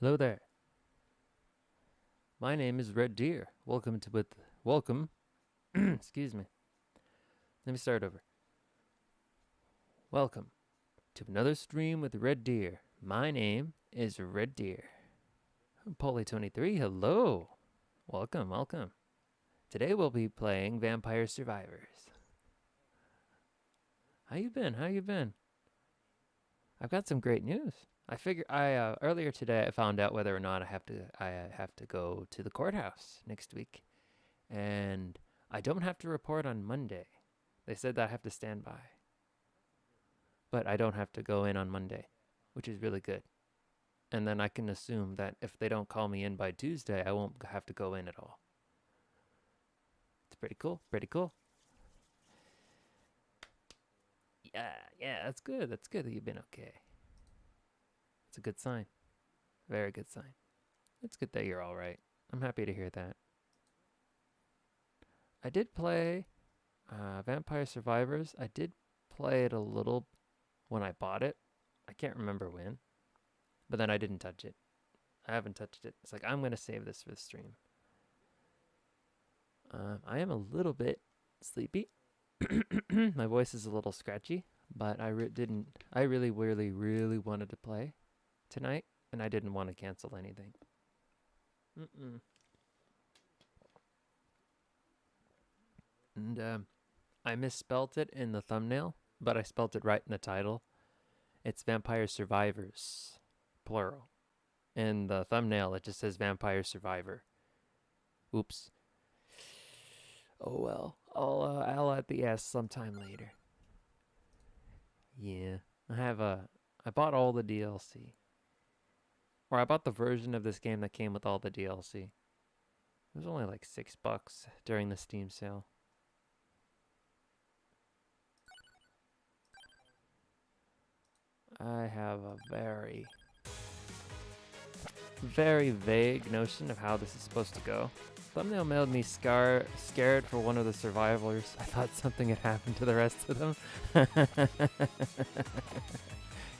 Hello there. My name is Red Deer. Welcome. Excuse me. Let me start over. Welcome to another stream with Red Deer. My name is Red Deer. Polly23, hello. Welcome. Today we'll be playing Vampire Survivors. How you been? I've got some great news. Earlier today I found out whether or not I have to go to the courthouse next week, and I don't have to report on Monday. They said that I have to stand by, but I don't have to go in on Monday, which is really good. And then I can assume that if they don't call me in by Tuesday, I won't have to go in at all. It's pretty cool. Yeah, that's good. That's good that you've been okay. It's a good sign. Very good sign. It's good that you're all right. I'm happy to hear that. I did play Vampire Survivors. I did play it a little when I bought it. I can't remember when, but then I didn't touch it. I haven't touched it. It's like, I'm going to save this for the stream. I am a little bit sleepy. My voice is a little scratchy, but I really wanted to play tonight, and I didn't want to cancel anything. And I misspelt it in the thumbnail, but I spelt it right in the title. It's Vampire Survivors, plural. In the thumbnail, it just says Vampire Survivor. Oops. Oh well, I'll add the S sometime later. Yeah, I bought all the DLC. Or I bought the version of this game that came with all the DLC. It was only like $6 during the Steam sale. I have a very vague notion of how this is supposed to go. Thumbnail made me scared for one of the survivors. I thought something had happened to the rest of them.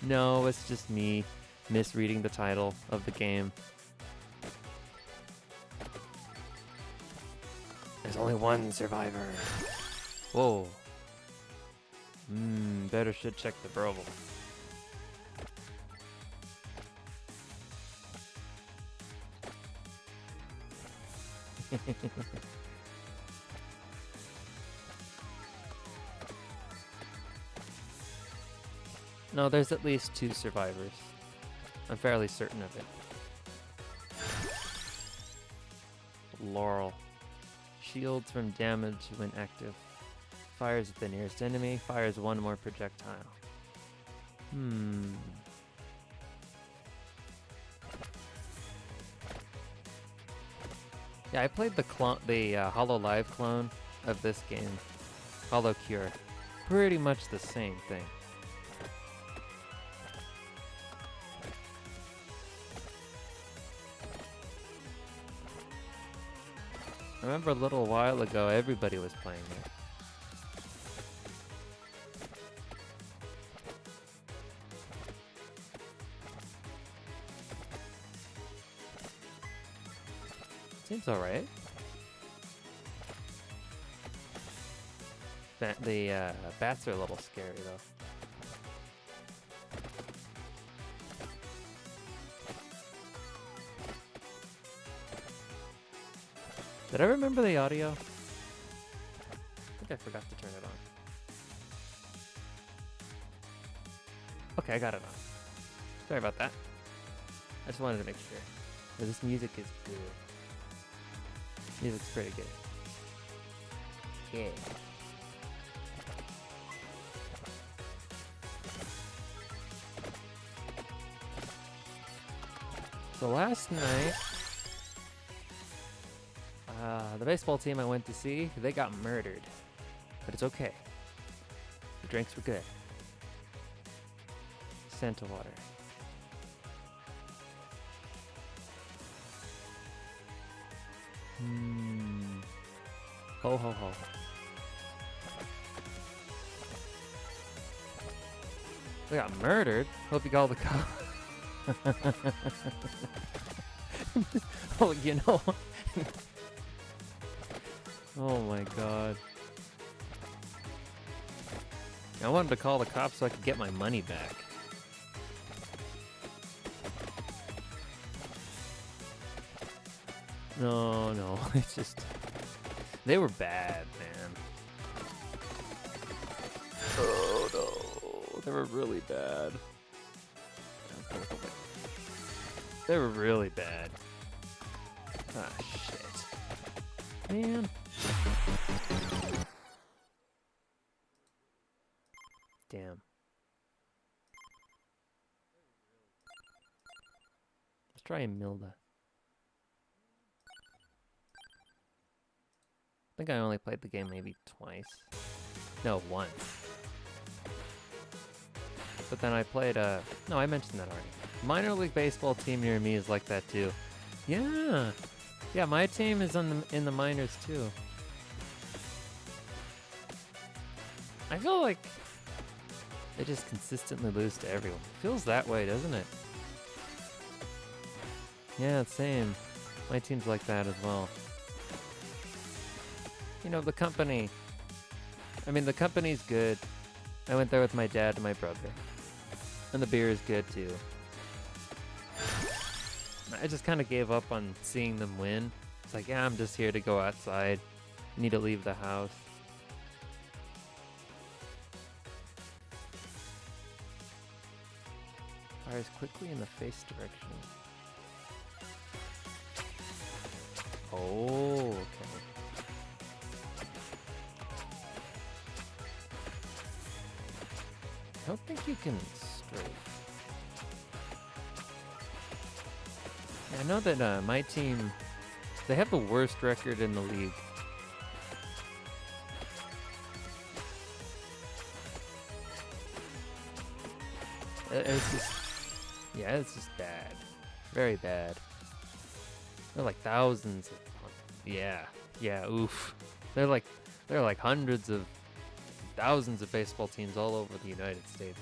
No, it's just me misreading the title of the game. There's only one survivor. Whoa. Better should check the Brobel. No, there's at least 2 survivors. I'm fairly certain of it. Laurel. Shields from damage when active. Fires at the nearest enemy. Fires 1 more projectile. Yeah, I played the Hollow Live clone of this game, Hollow Cure. Pretty much the same thing. I remember a little while ago, everybody was playing it. Seems alright. The bats are a little scary though. Did I remember the audio? I think I forgot to turn it on. Okay, I got it on. Sorry about that. I just wanted to make sure. But this music is good. Music's pretty good. Yeah. So last night, the baseball team I went to see, they got murdered. But it's okay. The drinks were good. Santa water. Ho ho ho. They got murdered? Hope you got all the cops. Oh, you know. Oh my god. I wanted to call the cops so I could get my money back. No, it's just... They were bad, man. Oh no, they were really bad. They were really bad. Ah, shit. Man. Damn. Let's try Milda. I think I only played the game maybe twice. No, once. But then I played no, I mentioned that already. Minor league baseball team near me is like that too. Yeah. Yeah, my team is in the minors too. I feel like they just consistently lose to everyone. It feels that way, doesn't it? Yeah, same. My team's like that as well. You know, the company. I mean, the company's good. I went there with my dad and my brother. And the beer is good too. I just kind of gave up on seeing them win. It's like, yeah, I'm just here to go outside. I need to leave the house. Fires quickly in the face direction. Oh, okay. I don't think you can strafe. Yeah, I know that my team, they have the worst record in the league. It's just, yeah, it's just bad. Very bad. They're like thousands of, yeah, oof. They're like hundreds of, thousands of baseball teams all over the United States.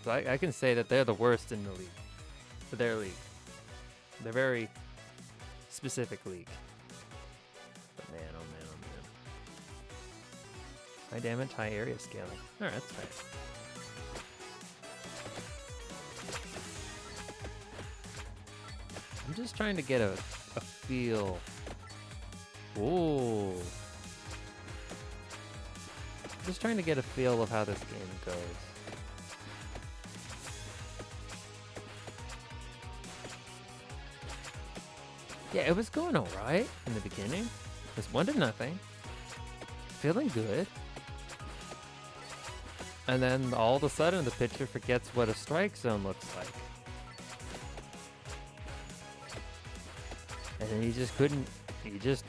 So I can say that they're the worst in the league. For their league. They're very specific league. But man, oh man, oh man. High damage, high area scaling. Alright, that's right. I'm just trying to get a feel. Ooh. Just trying to get a feel of how this game goes. Yeah, it was going alright in the beginning. It was 1-0. Feeling good. And then all of a sudden the pitcher forgets what a strike zone looks like. And then he just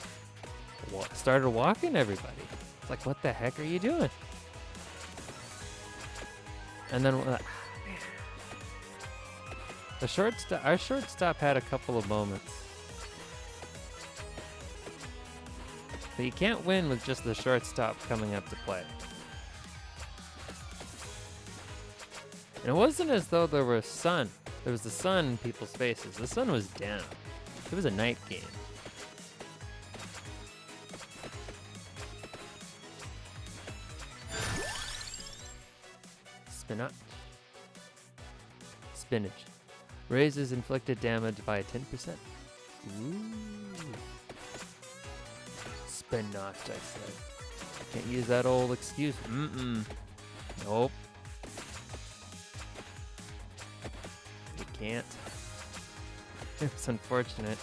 started walking everybody. It's like, what the heck are you doing? And then, our shortstop had a couple of moments. But you can't win with just the shortstop coming up to play. And it wasn't as though there was sun. There was the sun in people's faces. The sun was down. It was a night game. Spinach. Raises inflicted damage by 10%. Ooh. Spinach, I said. Can't use that old excuse. Nope. You can't. It's unfortunate.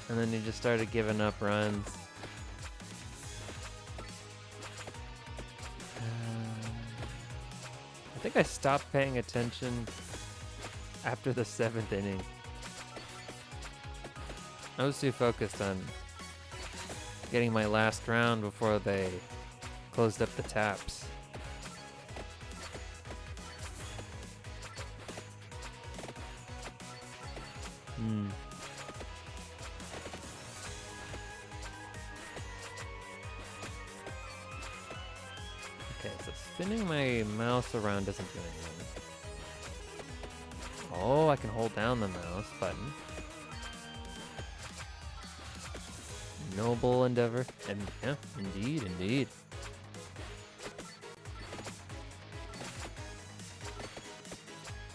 And then he just started giving up runs. I think I stopped paying attention after the 7th inning. I was too focused on getting my last round before they closed up the taps. Okay, so spinning my mouse around doesn't do anything. Oh, I can hold down the mouse button. Noble endeavor. And yeah, indeed, indeed.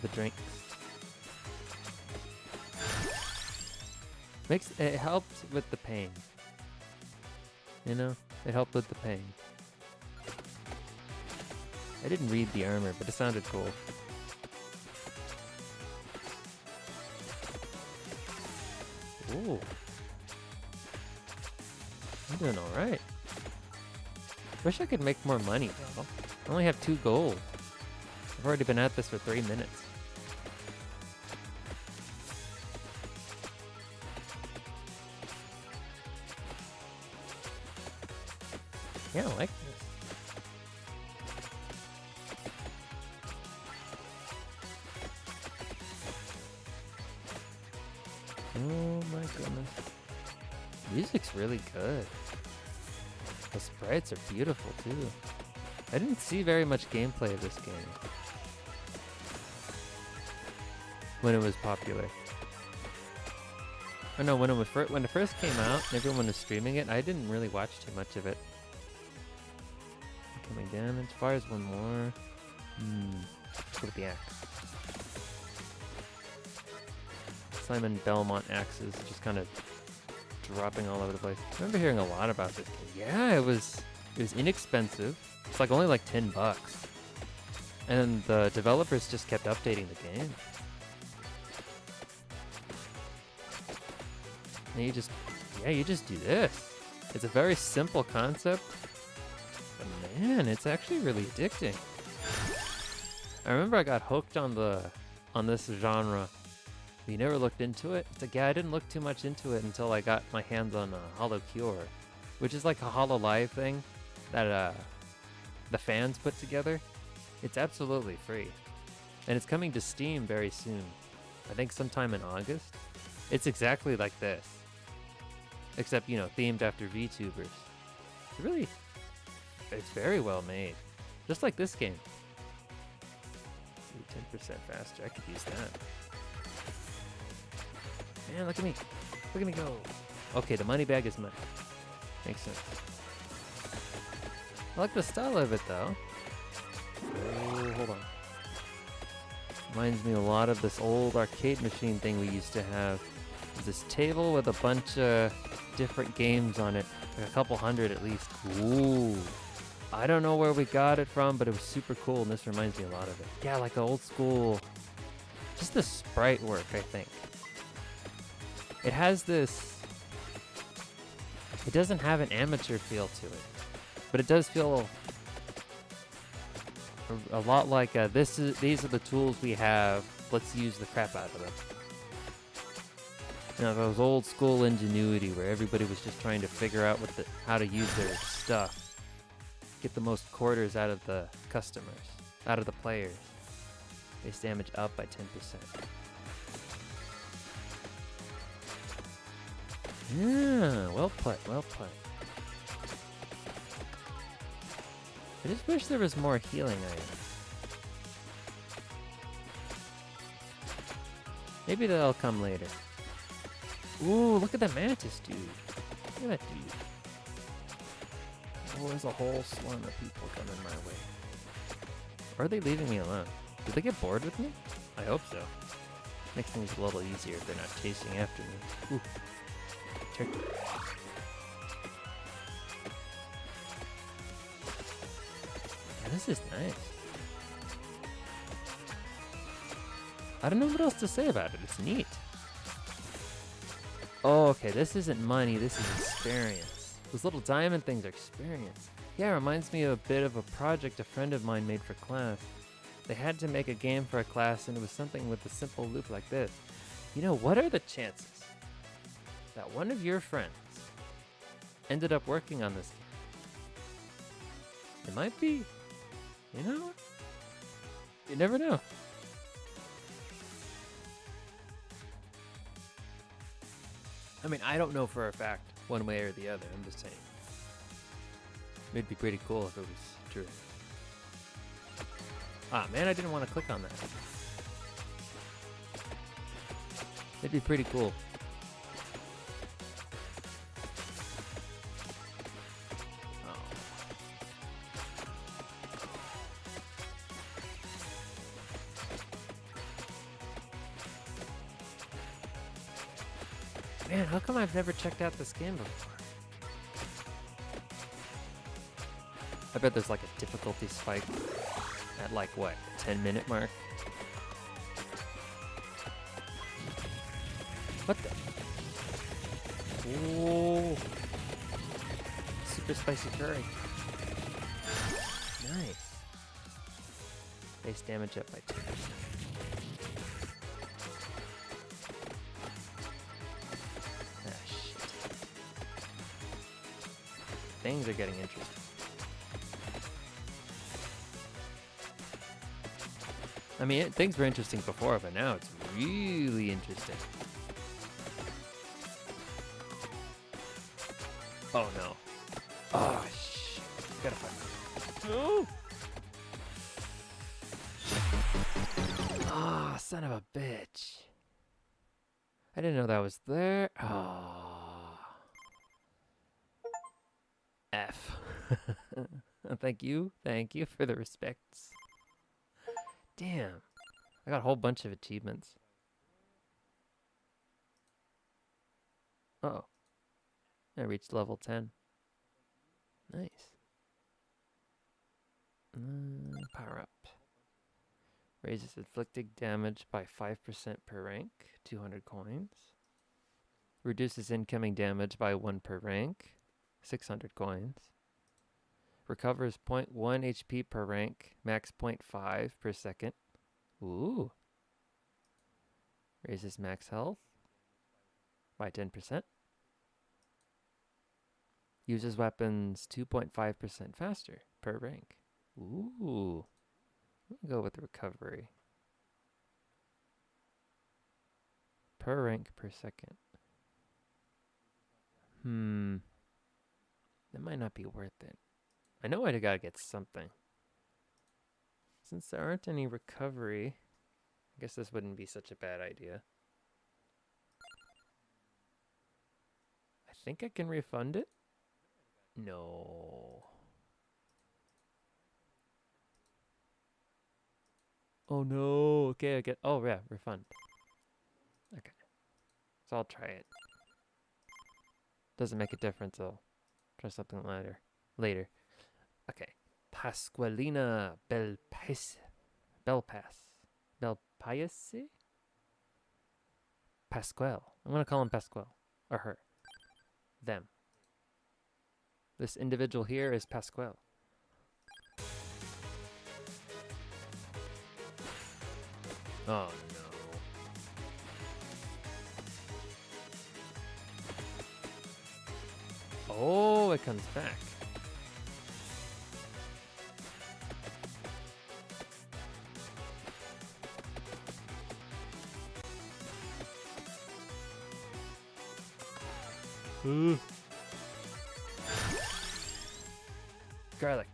The drinks. It helps with the pain. You know? It helped with the pain. I didn't read the armor, but it sounded cool. Ooh. I'm doing alright. Wish I could make more money, though. I only have 2 gold. I've already been at this for 3 minutes. Yeah, I like this. Oh my goodness. Music's really good. The sprites are beautiful too. I didn't see very much gameplay of this game when it was popular. Oh no, when it first came out and everyone was streaming it, I didn't really watch too much of it. Incoming damage, fires one more. Let's go with the axe. Simon Belmont axes just kind of dropping all over the place. I remember hearing a lot about this game. Yeah, it was inexpensive. It's like only like $10. And the developers just kept updating the game. And you just do this. It's a very simple concept. But man, it's actually really addicting. I remember I got hooked on this genre. You never looked into it? It's like, yeah, I didn't look too much into it until I got my hands on Hollow Cure, which is like a Hollow Live thing that the fans put together. It's absolutely free. And it's coming to Steam very soon. I think sometime in August. It's exactly like this. Except, you know, themed after VTubers. It's very well made. Just like this game. Ooh, 10% faster, I could use that. Man, look at me. Look at me go. Okay, the money bag is mine. Makes sense. I like the style of it, though. Oh, hold on. Reminds me a lot of this old arcade machine thing we used to have. There's this table with a bunch of different games on it. Like a couple hundred at least. Ooh. I don't know where we got it from, but it was super cool, and this reminds me a lot of it. Yeah, like the old school... Just the sprite work, I think. It has this... It doesn't have an amateur feel to it, but it does feel a lot like these are the tools we have. Let's use the crap out of them. You know, those old school ingenuity where everybody was just trying to figure out how to use their stuff, get the most quarters out of the customers, out of the players. Base damage up by 10%. Yeah, well put, well put. I just wish there was more healing items. Maybe they'll come later. Ooh, look at the mantis, dude. Look at that dude. Oh, there's a whole swarm of people coming my way. Or are they leaving me alone? Did they get bored with me? I hope so. Makes things a little easier if they're not chasing after me. Ooh. Turkey. Yeah, this is nice. I don't know what else to say about it. It's neat. Oh, okay. This isn't money. This is experience. Those little diamond things are experience. Yeah, it reminds me of a bit of a project a friend of mine made for class. They had to make a game for a class, and it was something with a simple loop like this. You know, what are the chances that one of your friends ended up working on this game? It might be, you know, you never know. I mean, I don't know for a fact one way or the other. I'm just saying. It'd be pretty cool if it was true. Ah, man, I didn't want to click on that. It'd be pretty cool. Oh. Man, how come I've never checked out this game before? I bet there's like a difficulty spike at like what, 10-minute mark? What the? Oh, super spicy curry. Nice. Base damage up by 2%. Ah, shit. Things are getting interesting. I mean, things were interesting before, but now it's really interesting. Oh no. Oh shit. Gotta find it. No! Ah, son of a bitch. I didn't know that was there. Oh. F. Thank you for the respects. Damn. I got a whole bunch of achievements. Uh-oh. I reached level 10. Nice. Power up. Raises inflicted damage by 5% per rank, 200 coins. Reduces incoming damage by 1 per rank, 600 coins. Recovers 0.1 HP per rank, max 0.5 per second. Ooh. Raises max health by 10%. Uses weapons 2.5% faster per rank. Ooh. I'm gonna go with recovery. Per rank per second. That might not be worth it. I know I gotta get something. Since there aren't any recovery, I guess this wouldn't be such a bad idea. I think I can refund it? No. Oh no. Okay, I get. Oh yeah, refund. Okay. So I'll try it. Doesn't make a difference. I'll try something later. Okay. Pasqualina Belpace. Belpaese? Pasquale. I'm gonna call him Pasquale. Or her. Them. This individual here is Pasquale. Oh no. Oh, it comes back. Garlic.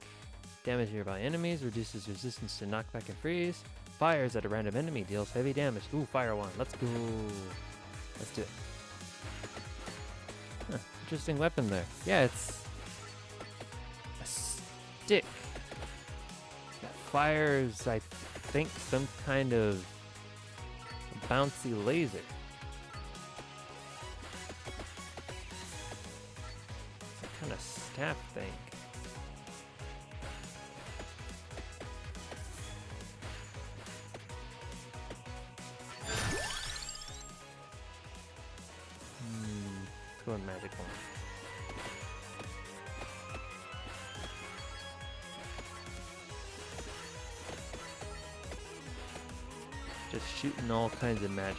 Damage nearby enemies, reduces resistance to knockback and freeze. Fires at a random enemy, deals heavy damage. Ooh, fire one. Let's go. Let's do it. Huh, interesting weapon there. Yeah, it's a stick that fires, I think, some kind of bouncy laser. Some kind of staff thing. Let's go with magic one. Just shooting all kinds of magic.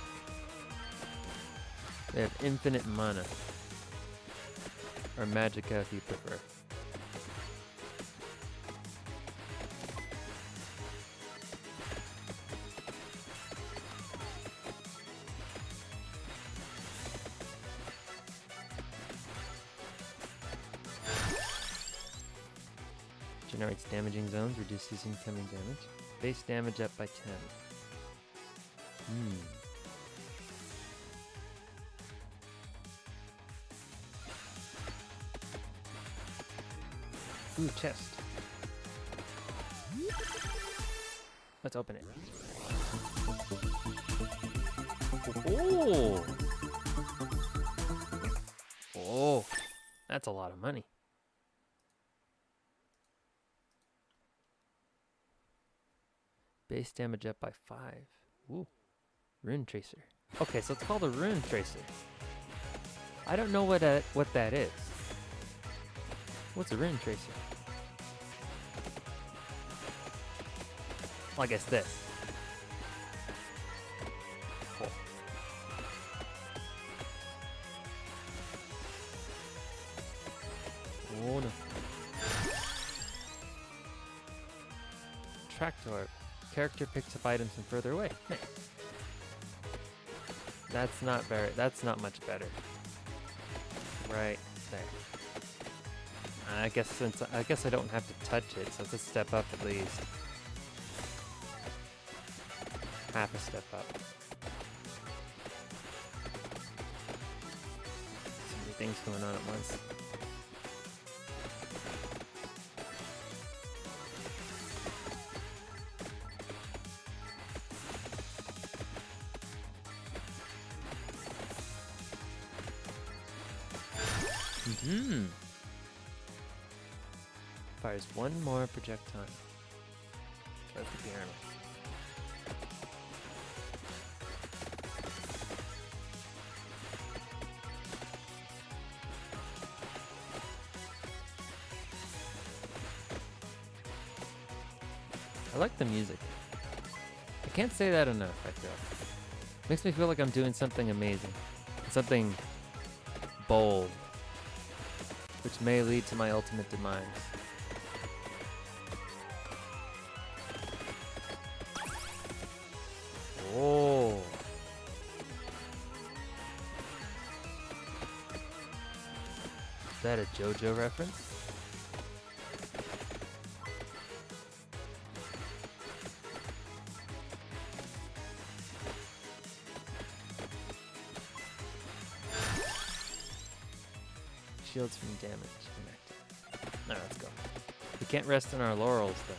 They have infinite mana. Or magicka if you prefer. Generates damaging zones, reduces incoming damage. Base damage up by 10. Ooh, chest. Let's open it. Oh! Oh, that's a lot of money. Base damage up by 5. Ooh. Rune tracer. Okay, so it's called a rune tracer. I don't know what that is. What's a rune tracer? Well, I guess this. Cool. Oh no. Tractor. Character picks up items from further away. Nice. That's not much better. Right there. I guess I don't have to touch it, so it's a step up at least. Half a step up. So many things going on at once. Fires one more projectile. That's the piano. I like the music. I can't say that enough, I feel. Makes me feel like I'm doing something amazing. Something bold. Which may lead to my ultimate demise. Oh. Is that a JoJo reference? Shields from damage connected. Alright, let's go. We can't rest on our laurels, though.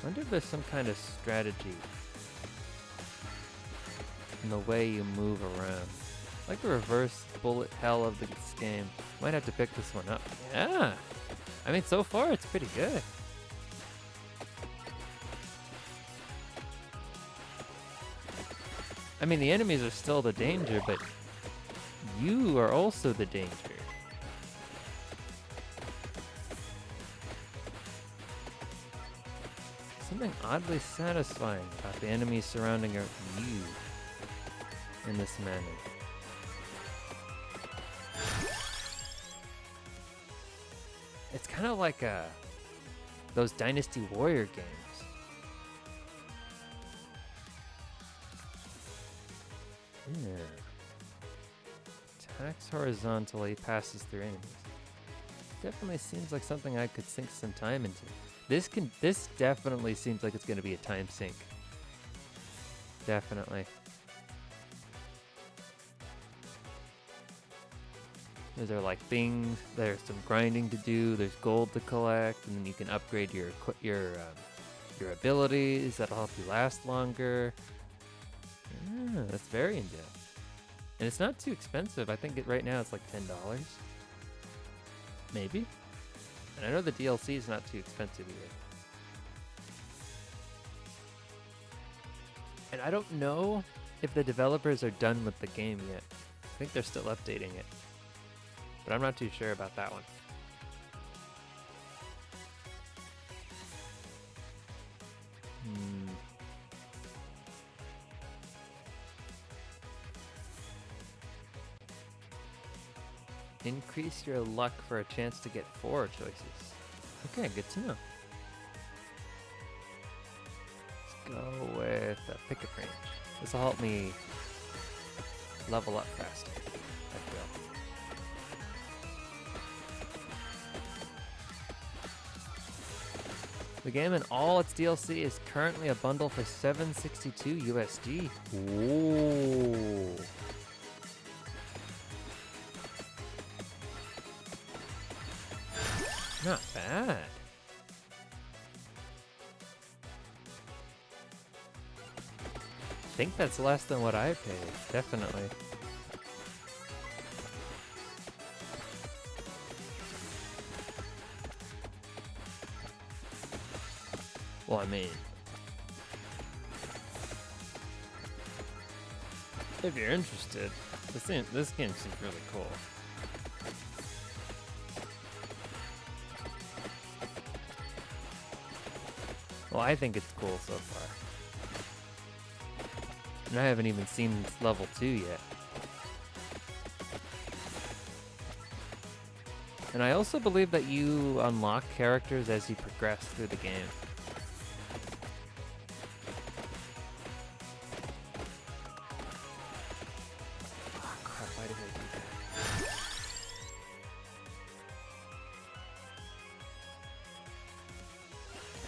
I wonder if there's some kind of strategy in the way you move around. Like the reverse bullet hell of this game. Might have to pick this one up. Yeah! I mean, so far it's pretty good. I mean, the enemies are still the danger, but you are also the danger. Something oddly satisfying about the enemies surrounding you in this manner. It's kind of like those Dynasty Warrior games. Yeah. Attacks horizontally, passes through enemies. Definitely seems like something I could sink some time into. This definitely seems like it's going to be a time sink. Definitely. Those are like things. There's some grinding to do. There's gold to collect, and then you can upgrade your abilities. That'll help you last longer. Yeah, that's very in depth, and it's not too expensive. I think right now it's like $10, maybe. And I know the DLC is not too expensive either. And I don't know if the developers are done with the game yet. I think they're still updating it. But I'm not too sure about that one. Increase your luck for a chance to get 4 choices. Okay, good to know. Let's go with pickup range. This will help me level up faster, I feel. The game and all its DLC is currently a bundle for $7.62 USD. Ooh. Not bad. I think that's less than what I paid, definitely. Well, I mean, if you're interested, this game seems really cool. Well, I think it's cool so far. And I haven't even seen level 2 yet. And I also believe that you unlock characters as you progress through the game. Oh crap, why did I do that?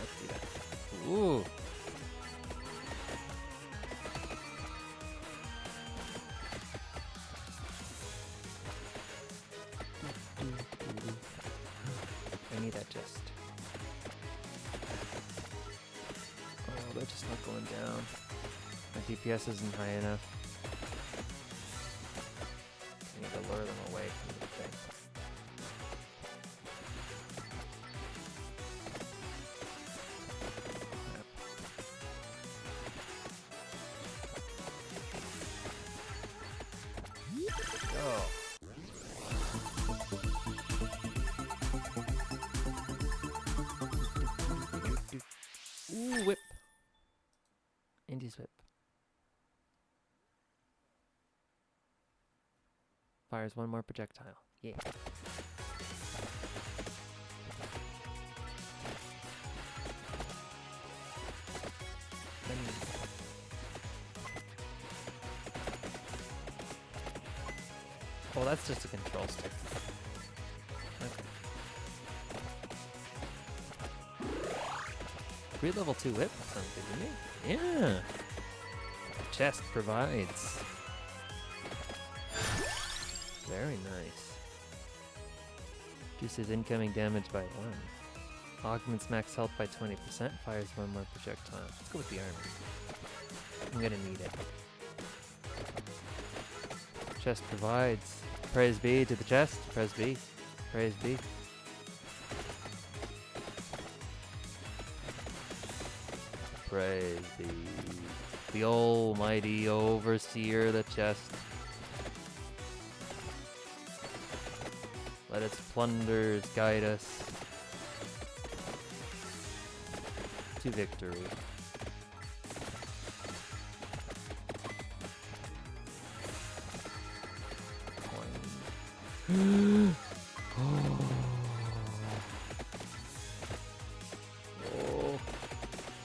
Let's do that. Ooh. I need that chest. Oh, they're just not going down. My DPS isn't high enough. I need to lure them away from the thing. Go. Ooh, whip. Indy's whip. Fires one more projectile. Yeah. Oh, that's just a control stick. Okay. Free level 2 whip? Sounds good to me. Yeah. Chest provides. Very nice. Reduces incoming damage by 1. Augments max health by 20%. Fires one more projectile. Let's go with the armor. I'm gonna need it. Chest provides. Praise be to the chest. Praise be. Praise be. Praise be. The almighty overseer, the chest. Let its plunders guide us to victory. Oh,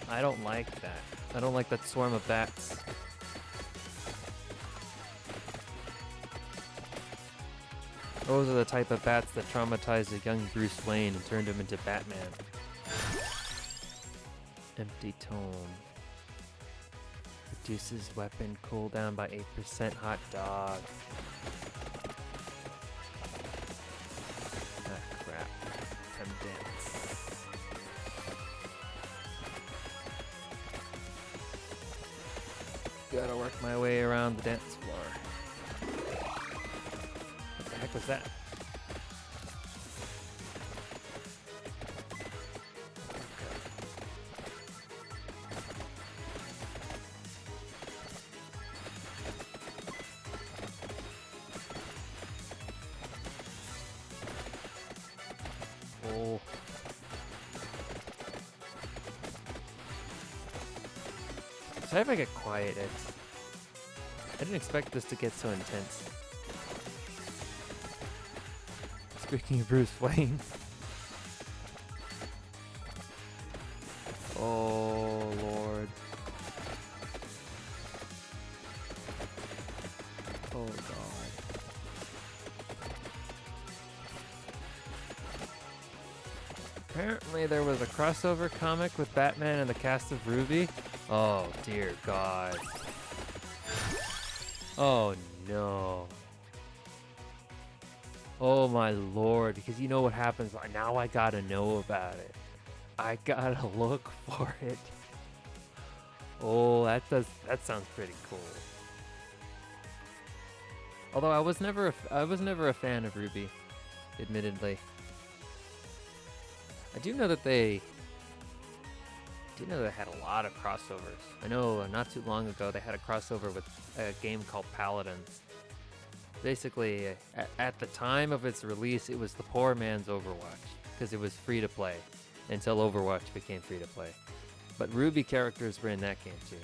I don't like that. I don't like that swarm of bats. Those are the type of bats that traumatized a young Bruce Wayne and turned him into Batman. Empty tome. Reduces weapon cooldown by 8%. Hot dog. Ah, crap. I'm dense. Gotta work my way around the dance floor. What the heck was that? Oh. Sorry if I get quiet. I didn't expect this to get so intense. Speaking of Bruce Wayne. Oh, Lord. Oh, God. Apparently there was a crossover comic with Batman and the cast of Ruby. Oh dear God. Oh no. Oh my lord, because you know what happens. Now I gotta know about it. I gotta look for it. Oh, that sounds pretty cool. Although I was never a fan of Ruby, admittedly. I do know that they had a lot of crossovers. I know not too long ago they had a crossover with a game called Paladins. Basically, at the time of its release, it was the poor man's Overwatch because it was free to play until Overwatch became free to play. But Ruby characters were in that game too.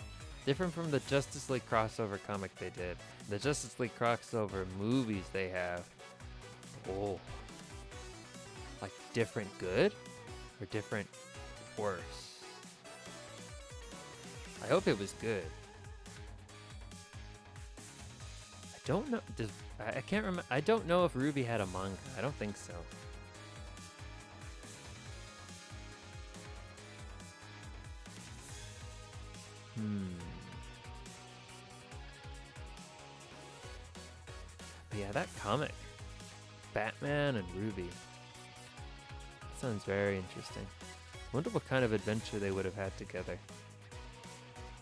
Different from the Justice League crossover comic they did. The Justice League crossover movies they have. Oh. Like different good or different worse? I hope it was good. I don't know. I can't remember. I don't know if Ruby had a manga. I don't think so. But yeah, that comic, Batman and Ruby. That sounds very interesting. I wonder what kind of adventure they would have had together.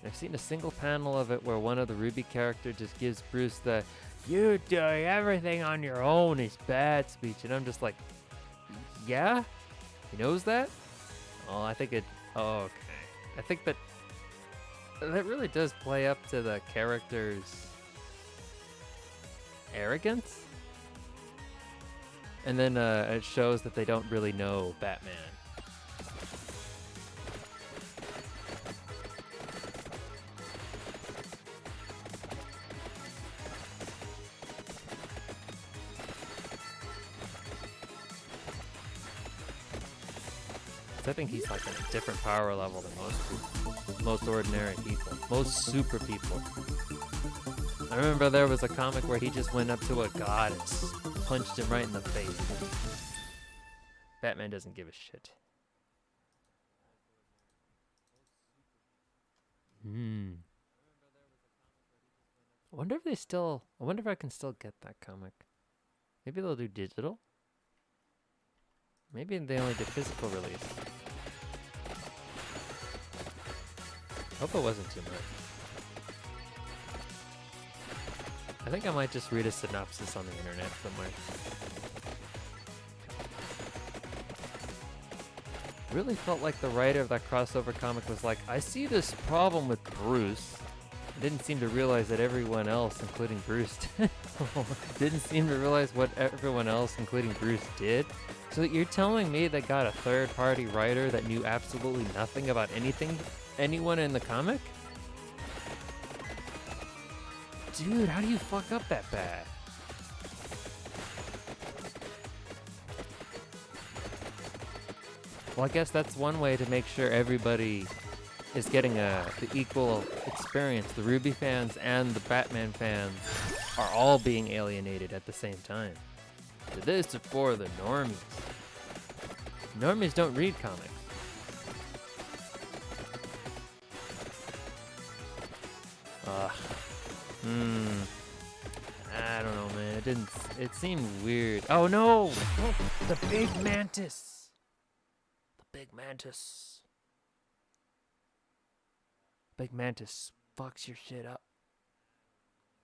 I've seen a single panel of it where one of the Ruby characters just gives Bruce the "you doing everything on your own is bad" speech, and I'm just like, yeah? He knows that? Oh, I think it... Oh, okay. I think that really does play up to the character's arrogance. And then it shows that they don't really know Batman. I think he's like at a different power level than most ordinary people, most super people. I remember there was a comic where he just went up to a god and punched him right in the face. Batman doesn't give a shit. I wonder if I wonder if I can still get that comic. Maybe they'll do digital. Maybe they only did physical release. Hope it wasn't too much. I think I might just read a synopsis on the internet somewhere. Really felt like the writer of that crossover comic was like, I see this problem with Bruce. I didn't seem to realize that everyone else, including Bruce, didn't seem to realize what everyone else, including Bruce, did. So you're telling me they got a third-party writer that knew absolutely nothing about anyone in the comic? Dude, how do you fuck up that bad? Well, I guess that's one way to make sure everybody is getting the equal experience. The Ruby fans and the Batman fans are all being alienated at the same time. So this is for the normies. Normies don't read comics. I don't know, man. It seemed weird. Oh no! The big mantis! The big mantis. Big mantis fucks your shit up.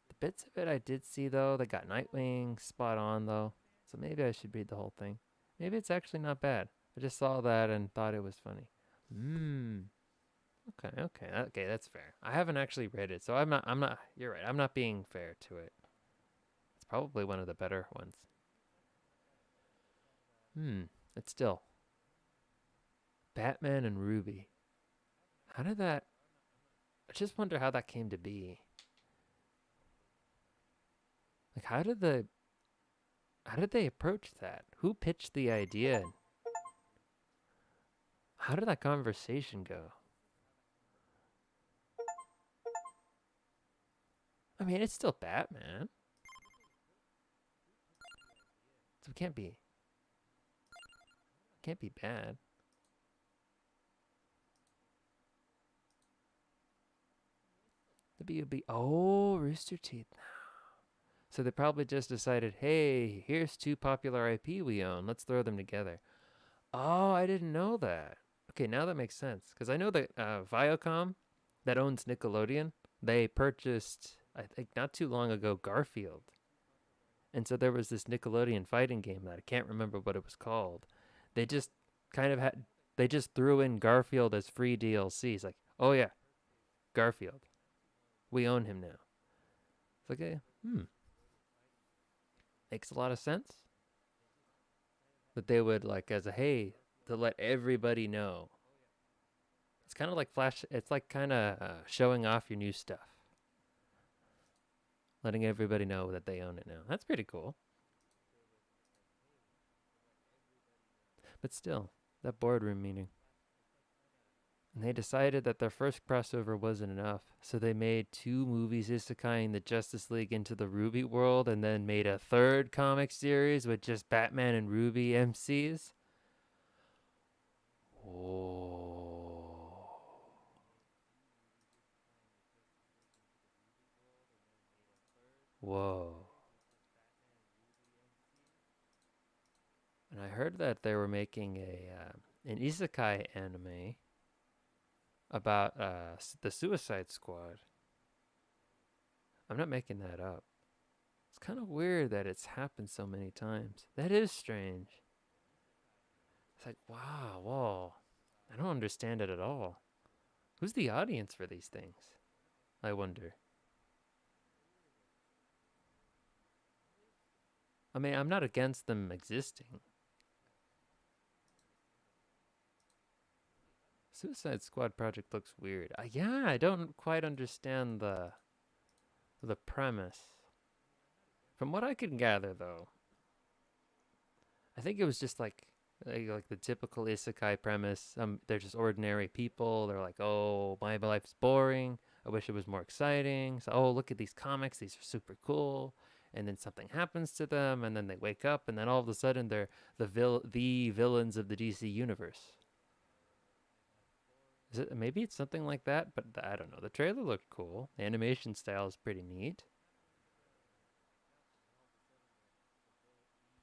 The bits of it I did see though, they got Nightwing spot on though. So maybe I should read the whole thing. Maybe it's actually not bad. I just saw that and thought it was funny. Okay, that's fair. I haven't actually read it, so I'm not, you're right, I'm not being fair to it. It's probably one of the better ones. It's still. Batman and Ruby. How did that, I just wonder how that came to be. Like, how did they approach that? Who pitched the idea? How did that conversation go? I mean, it's still Batman. So it can't be bad. WB. Oh, Rooster Teeth. So they probably just decided, hey, here's two popular IP we own. Let's throw them together. Oh, I didn't know that. Okay, now that makes sense. Because I know that Viacom, that owns Nickelodeon, they purchased, I think not too long ago, Garfield. And so there was this Nickelodeon fighting game that I can't remember what it was called. They just kind of had, they just threw in Garfield as free DLC. It's like, oh yeah, Garfield. We own him now. It's like, makes a lot of sense. That they would like as a hey to let everybody know. It's kind of like Flash. It's like kind of showing off your new stuff, letting everybody know that they own it now. That's pretty cool. But still, that boardroom meeting. And they decided that their first crossover wasn't enough, so they made two movies isekaiing the Justice League into the Ruby world, and then made a third comic series with just Batman and Ruby MCs. Oh. Whoa. And I heard that they were making an isekai anime about the Suicide Squad. I'm not making that up. It's kind of weird that it's happened so many times. That is strange. It's like, wow, whoa. I don't understand it at all. Who's the audience for these things? I wonder. I mean, I'm not against them existing. Suicide Squad project looks weird. Yeah, I don't quite understand the premise. From what I can gather, though, I think it was just like the typical isekai premise. They're just ordinary people. They're like, oh, my life's boring. I wish it was more exciting. So, oh, look at these comics. These are super cool. And then something happens to them, and then they wake up, and then all of a sudden they're the villains of the DC universe. Is it, maybe it's something like that, but I don't know. The trailer looked cool. The animation style is pretty neat.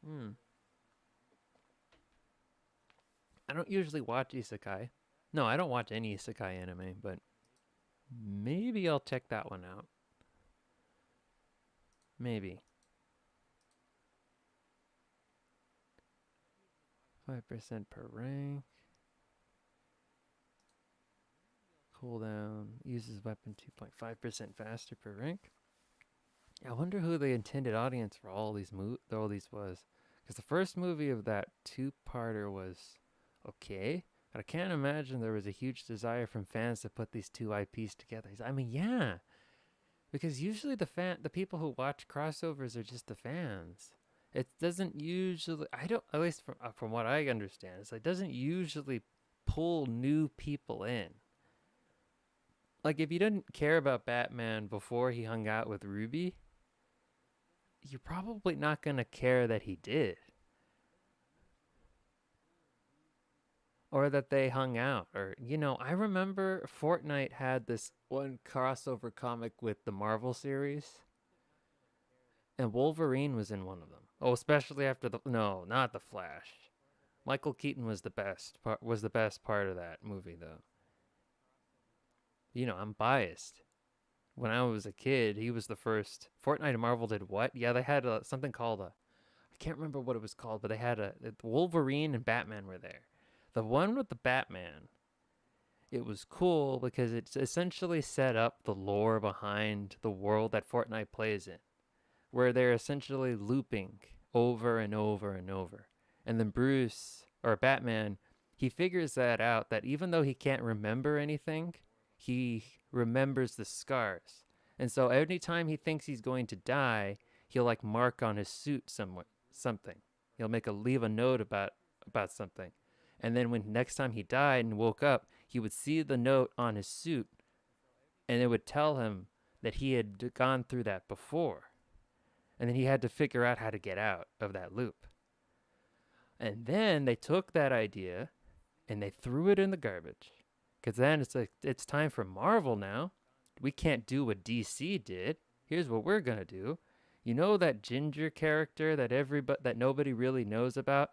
Hmm. I don't usually watch isekai. No, I don't watch any isekai anime, but maybe I'll check that one out. Maybe. 5% per rank. Cooldown. Uses weapon 2.5% faster per rank. I wonder who the intended audience for all these was. Because the first movie of that two-parter was okay. But I can't imagine there was a huge desire from fans to put these two IPs together. I mean, yeah. Because usually the people who watch crossovers are just the fans. It doesn't usually, I don't, at least from what I understand, it's like, it doesn't usually pull new people in. Like, if you didn't care about Batman before he hung out with Ruby, you're probably not going to care that he did. Or that they hung out. Or, I remember Fortnite had this one crossover comic with the Marvel series. And Wolverine was in one of them. Oh, especially after no, not the Flash. Michael Keaton was the best part of that movie, though. I'm biased. When I was a kid, he was the first. Fortnite and Marvel did what? Yeah, they had something called I can't remember what it was called, but they had Wolverine and Batman were there. The one with the Batman, it was cool because it essentially set up the lore behind the world that Fortnite plays in, where they're essentially looping over and over and over. And then Bruce, or Batman, he figures that out, that even though he can't remember anything, he remembers the scars. And so every time he thinks he's going to die, he'll like mark on his suit something. He'll leave a note about something. And then when next time he died and woke up, he would see the note on his suit, and it would tell him that he had gone through that before. And then he had to figure out how to get out of that loop. And then they took that idea and they threw it in the garbage. Because then it's like, it's time for Marvel now. We can't do what DC did. Here's what we're gonna do. You know that ginger character that nobody really knows about?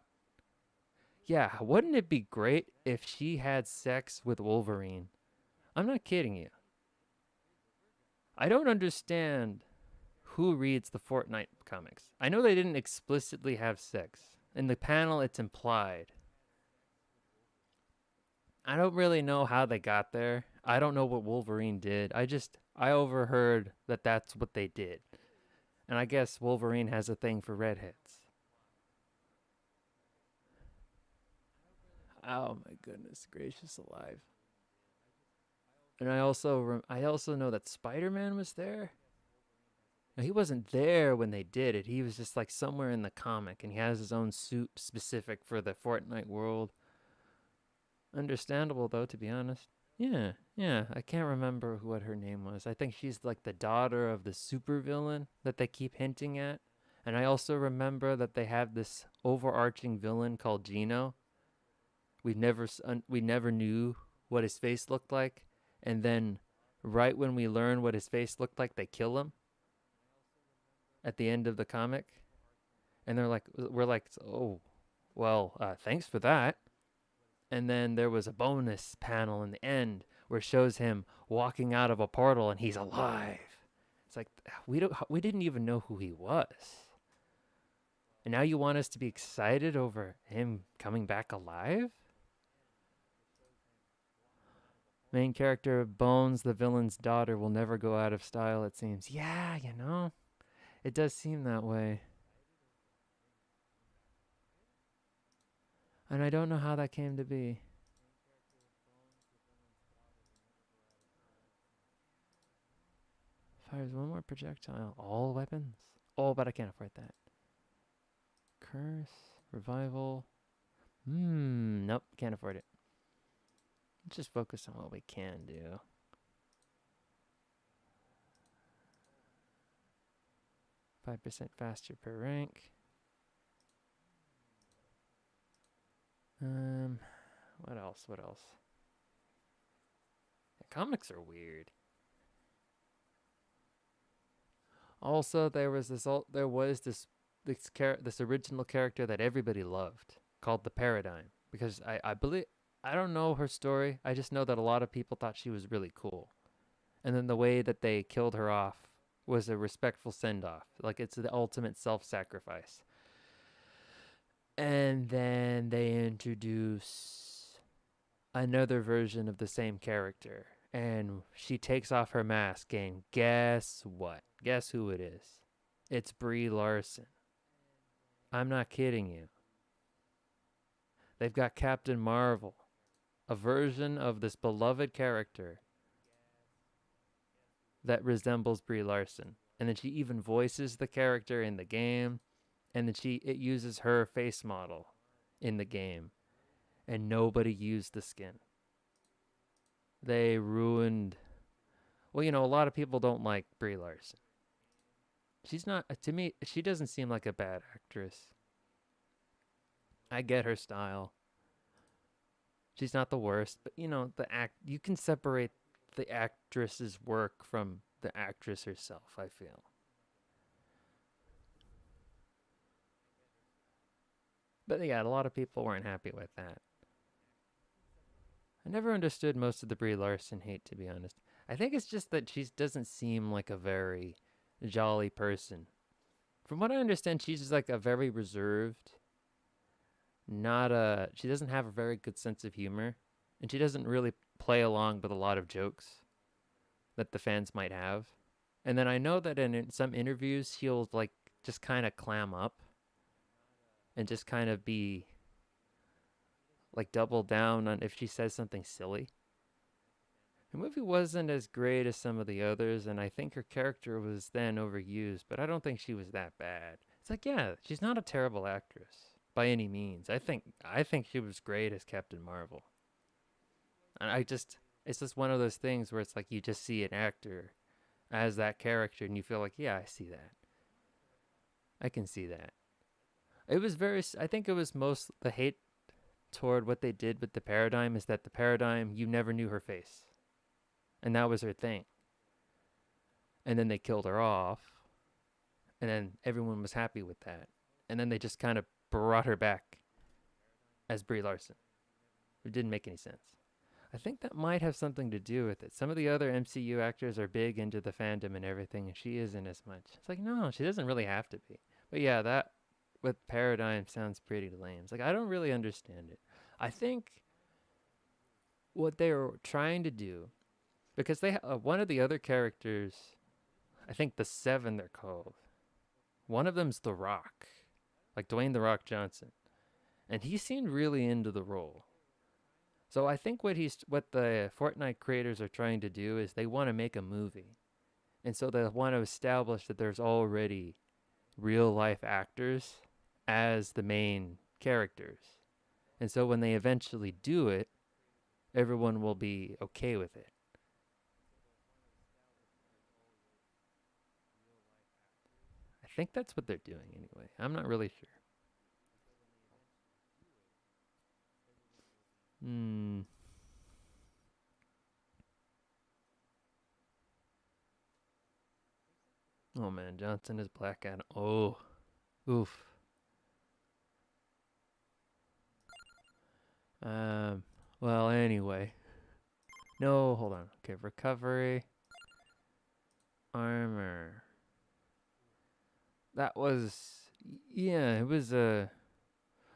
Yeah, wouldn't it be great if she had sex with Wolverine? I'm not kidding you. I don't understand who reads the Fortnite comics. I know they didn't explicitly have sex. In the panel, it's implied. I don't really know how they got there. I don't know what Wolverine did. I overheard that that's what they did. And I guess Wolverine has a thing for redheads. Oh my goodness gracious alive. And I also know that Spider-Man was there. Now, he wasn't there when they did it. He was just like somewhere in the comic, and he has his own suit specific for the Fortnite world. Understandable though, to be honest. Yeah, yeah. I can't remember what her name was. I think she's like the daughter of the supervillain that they keep hinting at. And I also remember that they have this overarching villain called Gino. We never knew what his face looked like, and then right when we learn what his face looked like, they kill him at the end of the comic. And we're like, oh, well, thanks for that. And then there was a bonus panel in the end where it shows him walking out of a portal and he's alive. It's like we didn't even know who he was. And now you want us to be excited over him coming back alive? Main character Bones, the villain's daughter, will never go out of style, it seems. Yeah, it does seem that way. And I don't know how that came to be. Fires one more projectile. All weapons? Oh, but I can't afford that. Curse. Revival. Nope. Can't afford it. Let's just focus on what we can do. %, faster per rank. What else? The comics are weird. Also, there was this original character that everybody loved called the Paradigm, because I believe, I don't know her story. I just know that a lot of people thought she was really cool. And then the way that they killed her off was a respectful send-off. Like, it's the ultimate self-sacrifice. And then they introduce another version of the same character. And she takes off her mask, and guess what? Guess who it is? It's Brie Larson. I'm not kidding you. They've got Captain Marvel, a version of this beloved character that resembles Brie Larson. And then she even voices the character in the game. And then it uses her face model in the game. And nobody used the skin. They ruined... Well, a lot of people don't like Brie Larson. She's not... To me, she doesn't seem like a bad actress. I get her style. She's not the worst. But, you can separate the actress's work from the actress herself, I feel. But yeah, a lot of people weren't happy with that. I never understood most of the Brie Larson hate, to be honest. I think it's just that she doesn't seem like a very jolly person. From what I understand, she's just like a very reserved, she doesn't have a very good sense of humor, and she doesn't really play along with a lot of jokes that the fans might have. And then I know that in some interviews, she'll like just kind of clam up and just kind of be like double down on if she says something silly. The movie wasn't as great as some of the others, and I think her character was then overused, but I don't think she was that bad. It's like, yeah, she's not a terrible actress by any means. I think she was great as Captain Marvel. And it's just one of those things where it's like you just see an actor as that character and you feel like, yeah, I see that. I can see that. I think it was most the hate toward what they did with the Paradigm is that the Paradigm, you never knew her face. And that was her thing. and then they killed her off, and then everyone was happy with that, and then they just kind of brought her back as Brie Larson. It didn't make any sense. I think that might have something to do with it. Some of the other MCU actors are big into the fandom and everything, and she isn't as much. It's like, no, she doesn't really have to be. But yeah, that with Paradigm sounds pretty lame. It's like, I don't really understand it. I think what they were trying to do, because they one of the other characters, I think the seven they're called, one of them's The Rock, like Dwayne The Rock Johnson, and he seemed really into the role. So I think what the Fortnite creators are trying to do is they want to make a movie. And so they want to establish that there's already real life actors as the main characters. And so when they eventually do it, everyone will be okay with it. I think that's what they're doing anyway. I'm not really sure. Hmm. Oh man, Johnson is Black Adam. Oh, oof. Um. Well, anyway. No, hold on. Okay, recovery, armor. That was, yeah, it was a.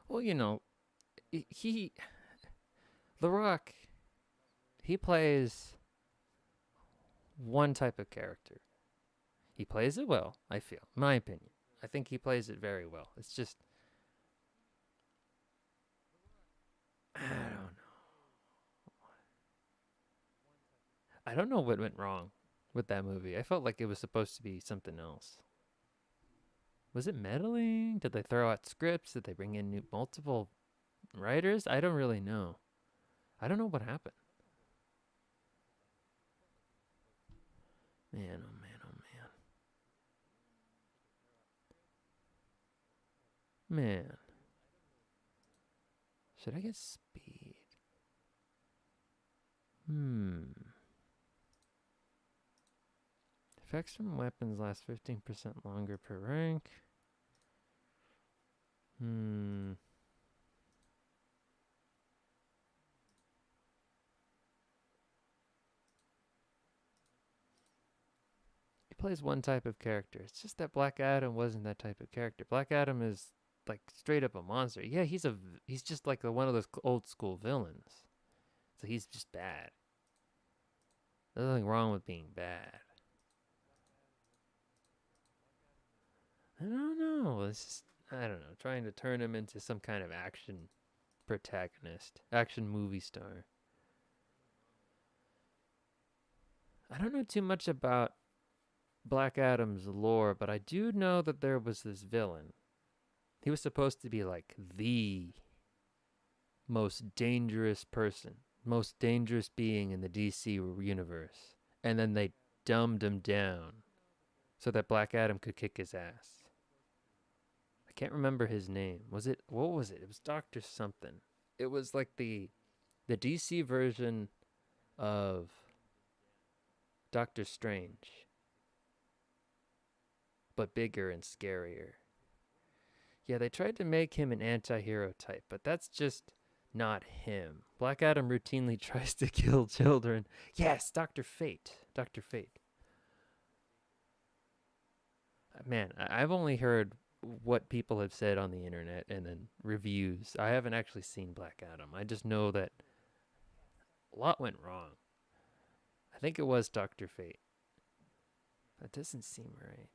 Well, you know, he, The Rock, he plays one type of character. He plays it well, I feel, my opinion. I think he plays it very well. It's just, I don't know. I don't know what went wrong with that movie. I felt like it was supposed to be something else. Was it meddling? Did they throw out scripts? Did they bring in multiple writers? I don't really know. I don't know what happened. Man, oh man, oh man. Man. Should I get speed? Effects from weapons last 15% longer per rank. He plays one type of character. It's just that Black Adam wasn't that type of character. Black Adam is like straight up a monster. Yeah, he's just like one of those old school villains. So he's just bad. There's nothing wrong with being bad. I don't know. It's just, I don't know, trying to turn him into some kind of action protagonist, action movie star. I don't know too much about Black Adam's lore, but I do know that there was this villain. He was supposed to be like the most dangerous person, most dangerous being in the DC universe. And then they dumbed him down so that Black Adam could kick his ass. I can't remember his name. What was it? It was Dr. something. It was like the DC version of Doctor Strange, but bigger and scarier. Yeah, they tried to make him an anti-hero type, but that's just not him. Black Adam routinely tries to kill children. Yes, Dr. Fate. Dr. Fate. Man, I've only heard what people have said on the internet and then reviews. I haven't actually seen Black Adam. I just know that a lot went wrong. I think it was Dr. Fate. That doesn't seem right.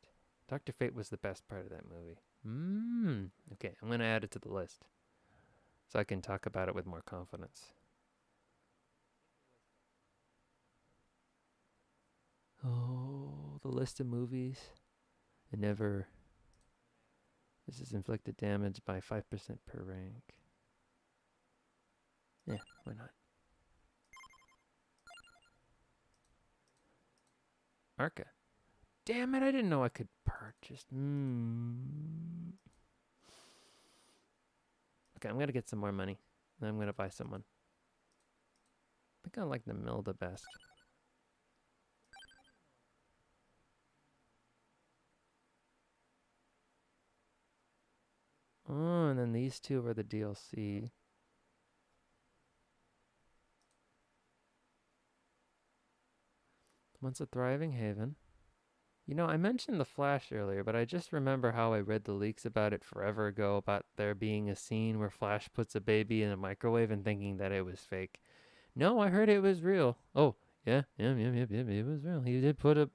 Dr. Fate was the best part of that movie. Okay, I'm going to add it to the list so I can talk about it with more confidence. Oh, the list of movies. It never... This is inflicted damage by 5% per rank. Yeah, why not? Arca. Damn it, I didn't know I could purchase. Okay, I'm going to get some more money. Then I'm going to buy someone. I think I like the mill the best. and then these two are the DLC. Once a thriving haven. You know, I mentioned the Flash earlier, but I just remember how I read the leaks about it forever ago about there being a scene where Flash puts a baby in a microwave and thinking that it was fake. No, I heard it was real. Oh, yeah, it was real. He did put a...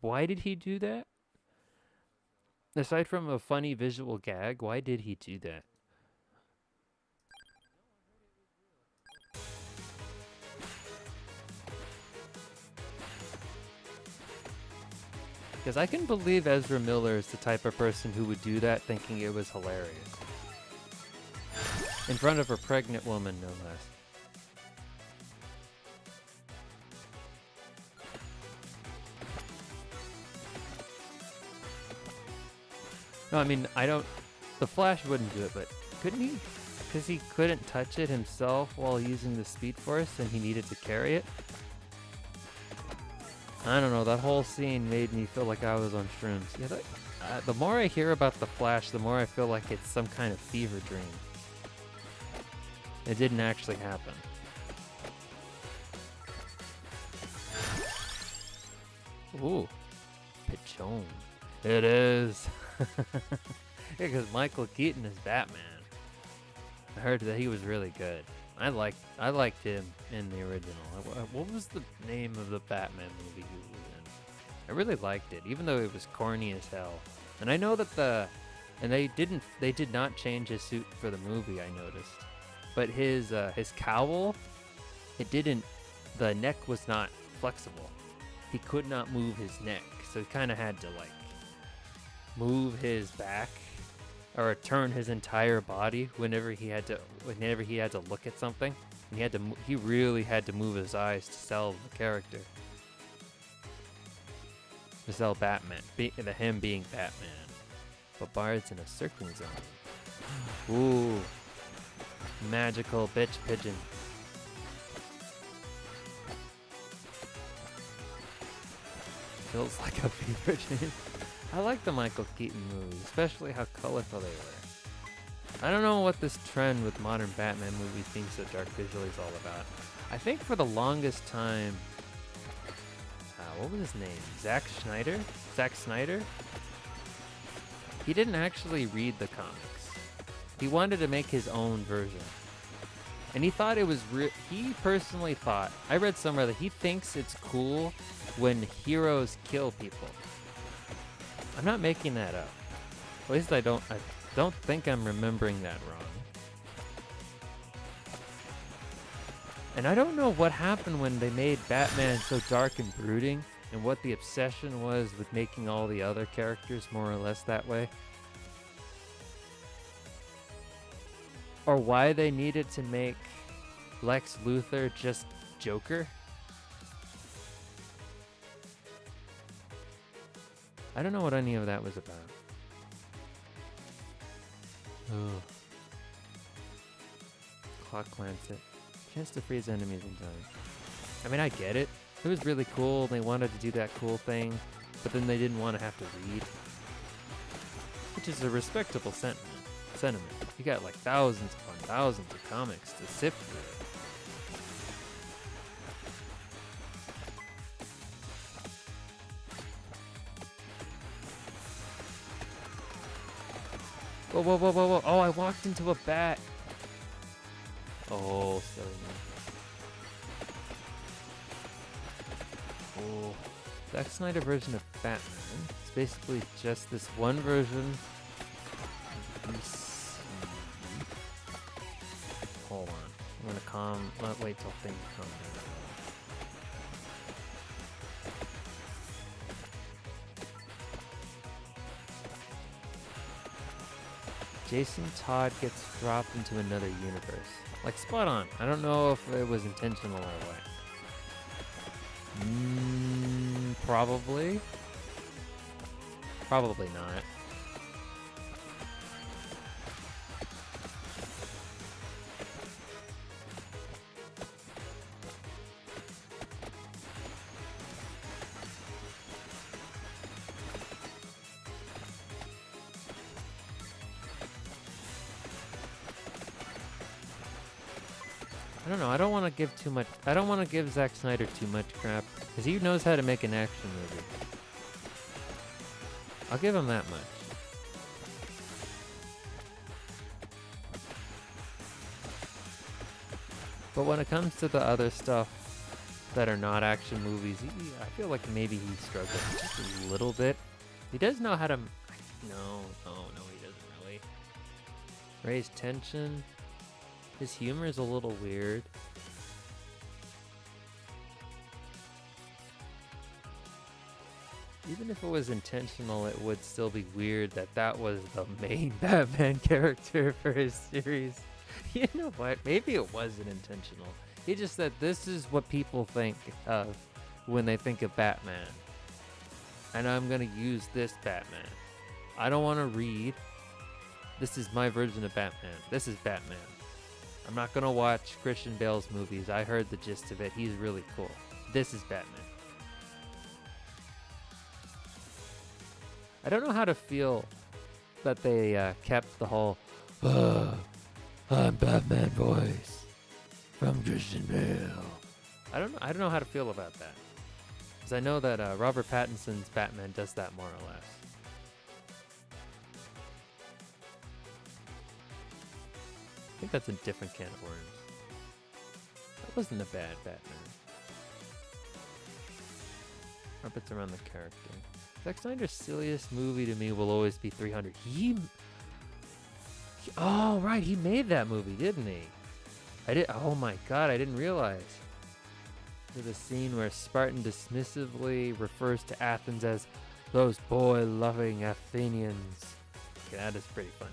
Why did he do that? Aside from a funny visual gag, why did he do that? Because I can believe Ezra Miller is the type of person who would do that thinking it was hilarious. In front of a pregnant woman, no less. No, I mean, I don't... The Flash wouldn't do it, but couldn't he? Because he couldn't touch it himself while using the Speed Force and he needed to carry it? I don't know, that whole scene made me feel like I was on shrooms. Yeah, the more I hear about the Flash, the more I feel like it's some kind of fever dream. It didn't actually happen. Ooh, Pichon. It is. Yeah, because Michael Keaton is Batman. I heard that he was really good. I liked him in the original. What was the name of the Batman movie he was in? I really liked it, even though it was corny as hell. And I know that they did not change his suit for the movie, I noticed. But his cowl, the neck was not flexible. He could not move his neck, so he kind of had to like move his back or turn his entire body whenever he had to look at something. And he really had to move his eyes to sell the character. To sell Batman, him being Batman. But Bard's in a circling zone. Ooh. Magical bitch pigeon. Feels like a fever dream. I like the Michael Keaton movies, especially how colorful they were. I don't know what this trend with modern Batman movies being so dark visually is all about. I think for the longest time, what was his name? Zack Snyder? He didn't actually read the comics. He wanted to make his own version. And he thought it was he personally thought, I read somewhere that he thinks it's cool when heroes kill people. I'm not making that up. At least I don't think I'm remembering that wrong. And I don't know what happened when they made Batman so dark and brooding, and what the obsession was with making all the other characters more or less that way. Or why they needed to make Lex Luthor just Joker. I don't know what any of that was about. Oh. Clock Lancet. Chance to freeze enemies in time. I mean, I get it. It was really cool. They wanted to do that cool thing, but then they didn't want to have to read. Which is a respectable sentiment. You got like thousands upon thousands of comics to sift through. Whoa. Oh, I walked into a bat. Oh, silly me. Oh. Zack Snyder version of Batman. It's basically just this one version. Hold on. I'm gonna wait till things calm down. Jason Todd gets dropped into another universe. Like, spot on. I don't know if it was intentional or what. Probably. Probably not. I don't know. I don't want to give too much. I don't want to give Zack Snyder too much crap because he knows how to make an action movie. I'll give him that much. But when it comes to the other stuff that are not action movies, I feel like maybe he struggles just a little bit. He does know how to. No, he doesn't really. Raise tension. His humor is a little weird. Even if it was intentional, it would still be weird that that was the main Batman character for his series. You know what? Maybe it wasn't intentional. He just said this is what people think of when they think of Batman. And I'm going to use this Batman. I don't want to read. This is my version of Batman. This is Batman. I'm not going to watch Christian Bale's movies. I heard the gist of it. He's really cool. This is Batman. I don't know how to feel that they kept the whole I'm Batman voice from Christian Bale. I don't know how to feel about that. Because I know that Robert Pattinson's Batman does that more or less. I think that's a different can of worms. That wasn't a bad Batman. Carpets around the character. Zack Snyder's silliest movie to me will always be 300. Oh, right, he made that movie, didn't he? Oh my god, I didn't realize. There's a scene where Spartan dismissively refers to Athens as those boy-loving Athenians. Okay, that is pretty funny.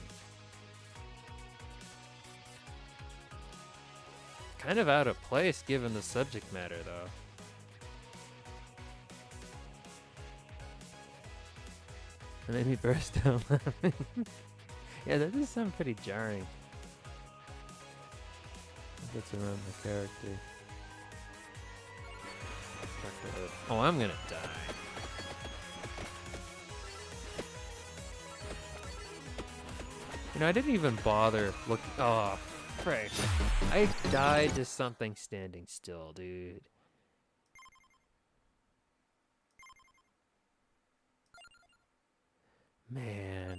Kind of out of place given the subject matter, though. It made me burst out laughing. Yeah, that does sound pretty jarring. That's around the character. Oh, I'm gonna die. You know, I didn't even bother looking. Oh, frick. I died to something standing still, dude. Man.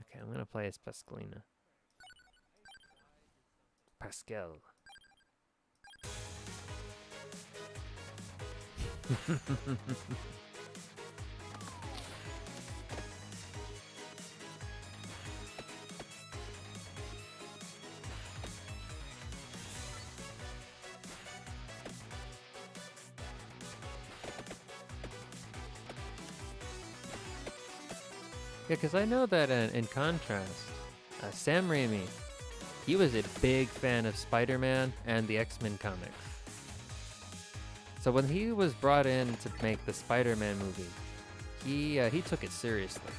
Okay, I'm gonna play as Pascalina. Pascal. Yeah, because I know that in contrast, Sam Raimi, he was a big fan of Spider-Man and the X-Men comics. So when he was brought in to make the Spider-Man movie, he took it seriously.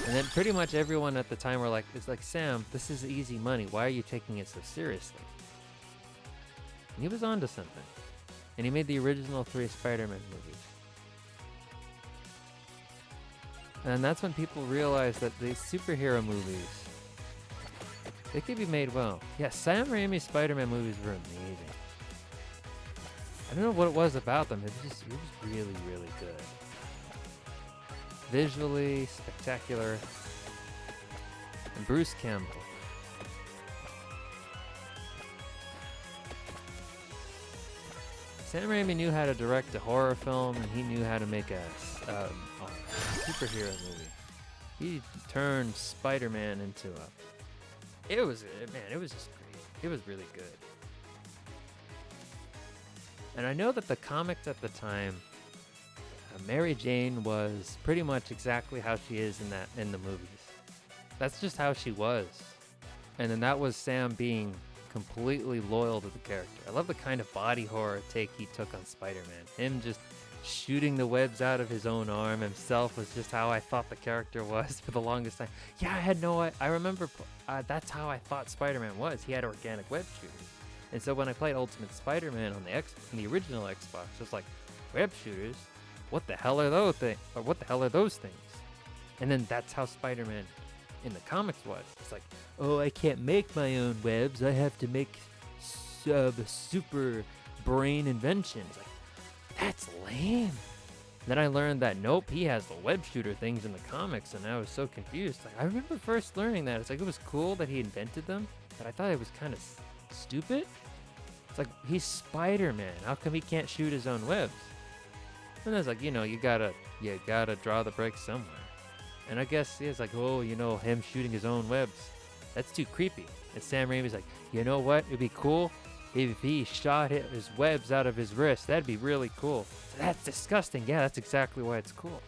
And then pretty much everyone at the time were like, it's like, Sam, this is easy money. Why are you taking it so seriously? And he was onto something. And he made the original 3 Spider-Man movies. And that's when people realized that these superhero movies, they could be made well. Yeah, Sam Raimi's Spider-Man movies were amazing. I don't know what it was about them. It was really, really good. Visually spectacular. And Bruce Campbell. Sam Raimi knew how to direct a horror film, and he knew how to make a superhero movie. He turned Spider-Man into a... It was just great. It was really good. And I know that the comics at the time, Mary Jane was pretty much exactly how she is in the movies. That's just how she was. And then that was Sam being completely loyal to the character. I love the kind of body horror take he took on Spider-Man. Him just shooting the webs out of his own arm himself was just how I thought the character was for the longest time. Yeah, I remember that's how I thought Spider-Man was. He had organic web shooters. And so when I played Ultimate Spider-Man on the original Xbox, it was like, web shooters? What the hell are those things? Or what the hell are those things? And then that's how Spider-Man in the comics was. It's like, oh, I can't make my own webs. I have to make super brain invention. It's like, that's lame. Then I learned that nope, he has the web shooter things in the comics, and I was so confused. Like, I remember first learning that. It's like, it was cool that he invented them, but I thought it was kind of stupid. It's like, he's Spider-Man. How come he can't shoot his own webs? And I was like, you gotta draw the break somewhere. And I guess it's like, oh, him shooting his own webs, that's too creepy. And Sam Raimi's like, you know what? It'd be cool if he shot his webs out of his wrist. That'd be really cool. That's disgusting. Yeah, that's exactly why it's cool.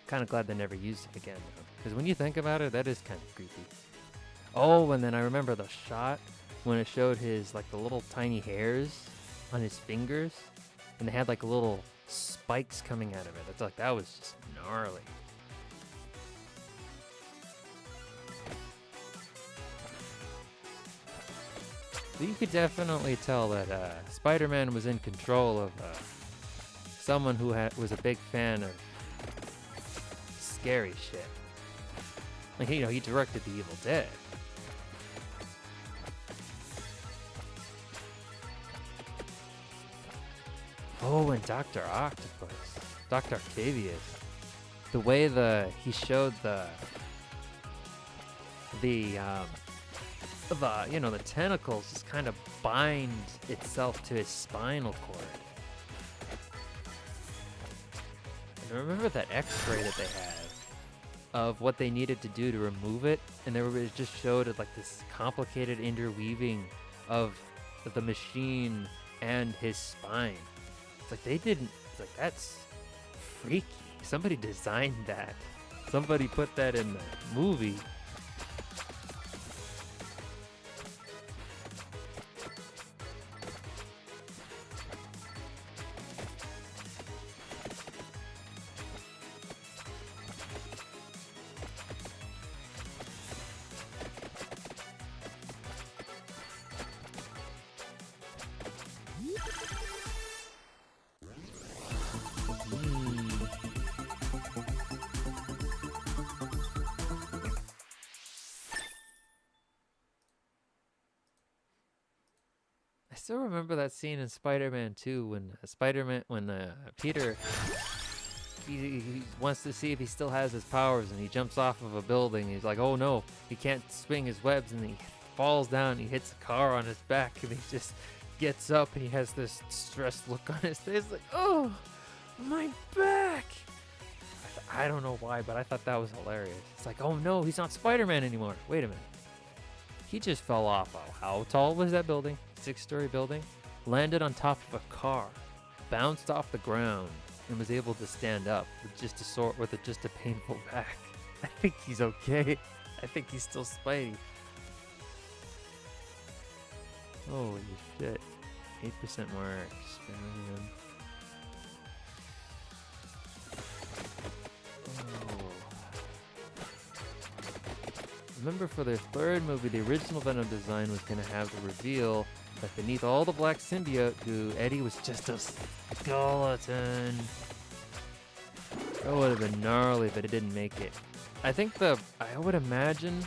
Kind of glad they never used it again, though. Because when you think about it, that is kind of creepy. Oh, and then I remember the shot when it showed his, like, the little tiny hairs on his fingers. And they had, like, little spikes coming out of it. It's like, that was just gnarly. You could definitely tell that Spider-Man was in control of someone who was a big fan of scary shit. Like, he directed The Evil Dead. Oh, and Dr. Octavius. The way he showed the tentacles just kind of bind itself to his spinal cord. And I remember that X-ray that they had of what they needed to do to remove it, and it just showed it like this complicated interweaving of the machine and his spine. It's like it's like, that's freaky. Somebody designed that. Somebody put that in the movie. I still remember that scene in Spider-Man 2 when Peter he wants to see if he still has his powers, and he jumps off of a building. He's like, oh no, he can't swing his webs, and he falls down and he hits a car on his back, and he just gets up and he has this stressed look on his face like, oh, my back. I don't know why, but I thought that was hilarious. It's like, oh no, he's not Spider-Man anymore. Wait a minute. He just fell off. How tall was that building? 6-story building? Landed on top of a car, bounced off the ground, and was able to stand up with just a painful back. I think he's okay. I think he's still Spidey. Holy shit. 8% mark. Spam. Remember, for their third movie, the original Venom design was going to have the reveal that beneath all the black symbiote goo, Eddie was just a skeleton. That would have been gnarly, but it didn't make it. I would imagine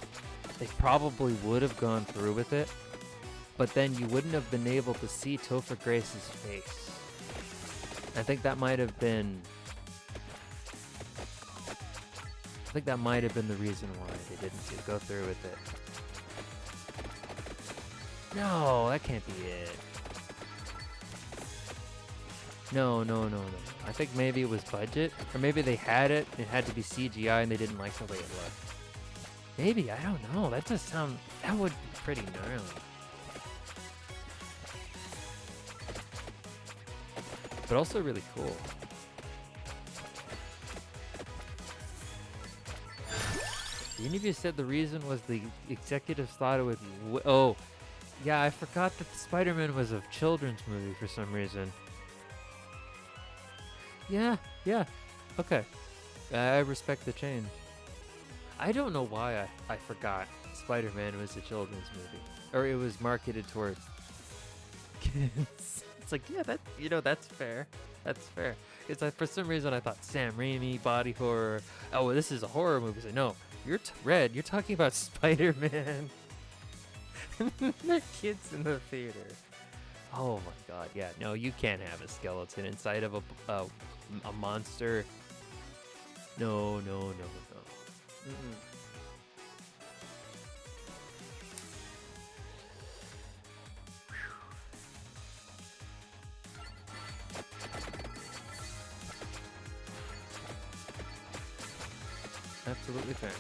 they probably would have gone through with it, but then you wouldn't have been able to see Topher Grace's face. I think that might have been the reason why they didn't go through with it. No, that can't be it. No. I think maybe it was budget, or maybe they had it had to be CGI and they didn't like the way it looked. Maybe, I don't know. That would be pretty gnarly. But also really cool. The interview said the reason was the executives thought it would be... Oh, yeah, I forgot that Spider-Man was a children's movie for some reason. Yeah, okay. I respect the change. I don't know why I forgot Spider-Man was a children's movie. Or it was marketed toward kids. It's like, yeah, that's fair. That's fair. It's like, for some reason I thought Sam Raimi, body horror. Oh, this is a horror movie. So no, Red, you're talking about Spider-Man. The kids in the theater. Oh my god, yeah. No, you can't have a skeleton inside of a monster. No, no, no, no. Mm-mm. Absolutely fair.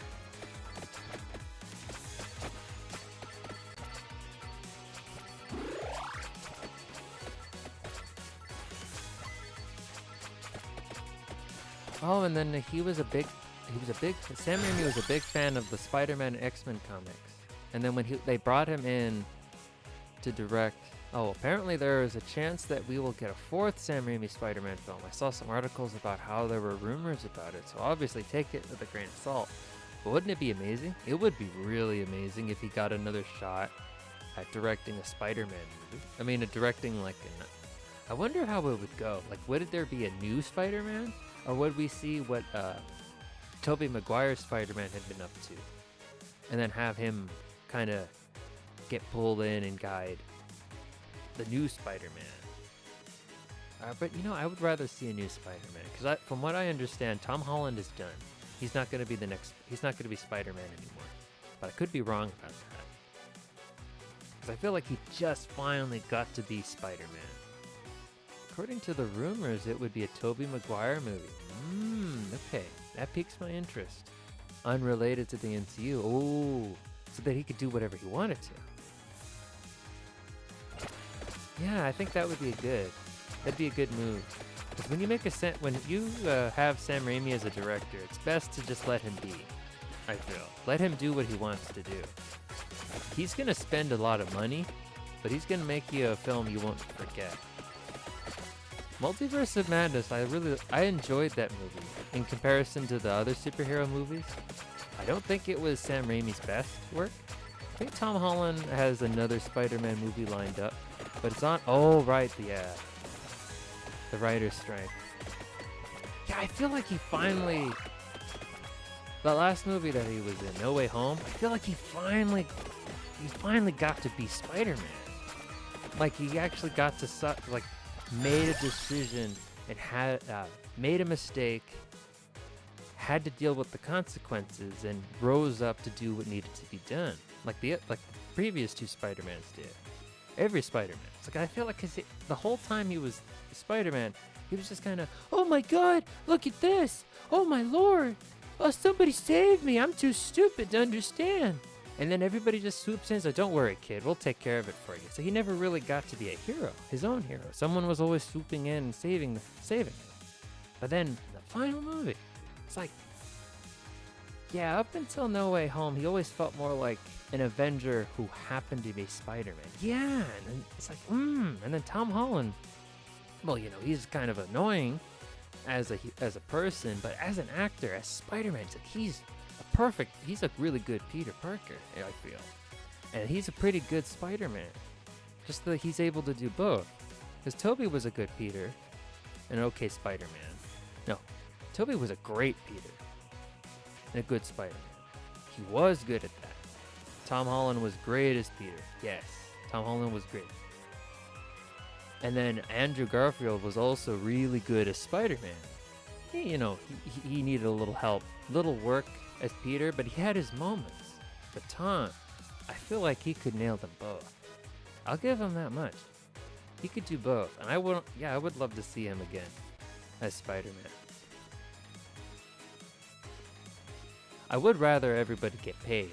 Oh, and then Sam Raimi was a big fan of the Spider-Man and X-Men comics. And then when they brought him in to direct, apparently there is a chance that we will get a fourth Sam Raimi Spider-Man film. I saw some articles about how there were rumors about it, so obviously take it with a grain of salt. But wouldn't it be amazing? It would be really amazing if he got another shot at directing a Spider-Man movie. I mean, directing like I wonder how it would go. Like, would there be a new Spider-Man? Or would we see what Tobey Maguire's Spider-Man had been up to? And then have him kind of get pulled in and guide the new Spider-Man. But, I would rather see a new Spider-Man. Because from what I understand, Tom Holland is done. He's not going to be he's not going to be Spider-Man anymore. But I could be wrong about that. Because I feel like he just finally got to be Spider-Man. According to the rumors, it would be a Tobey Maguire movie. Okay. That piques my interest. Unrelated to the MCU. Oh, so that he could do whatever he wanted to. Yeah, I think that would be that'd be a good move. Because when you have Sam Raimi as a director, it's best to just let him be, I feel. Let him do what he wants to do. He's going to spend a lot of money, but he's going to make you a film you won't forget. Multiverse of Madness, I enjoyed that movie. In comparison to the other superhero movies, I don't think it was Sam Raimi's best work. I think Tom Holland has another Spider-Man movie lined up, but it's on, the writer's strike. Yeah, I feel like the last movie that he was in, No Way Home, I feel like he finally got to be Spider-Man. Like, he actually got to, made a decision and had made a mistake, had to deal with the consequences, and rose up to do what needed to be done. Like the previous two Spider-Mans did. Every Spider-Man. It's like, I feel like the whole time he was Spider-Man, he was just kind of, oh my god, look at this. Oh my lord. Oh, somebody save me. I'm too stupid to understand. And then everybody just swoops in and says, don't worry, kid. We'll take care of it for you. So he never really got to be a hero, his own hero. Someone was always swooping in and saving him. But then the final movie, it's like, yeah, up until No Way Home, he always felt more like an Avenger who happened to be Spider-Man. Yeah, and it's like, and then Tom Holland, well, he's kind of annoying as a person, but as an actor, as Spider-Man, it's like he's a really good Peter Parker, I feel. And he's a pretty good Spider-Man. Just that he's able to do both. Because Tobey was a good Peter, and an okay Spider-Man. No, Tobey was a great Peter, and a good Spider-Man. He was good at that. Tom Holland was great as Peter. Yes, Tom Holland was great. And then Andrew Garfield was also really good as Spider-Man. He needed a little help, little work as Peter, but he had his moments. But Tom, I feel like he could nail them both. I'll give him that much. He could do both, and I would love to see him again as Spider-Man. I would rather everybody get paid,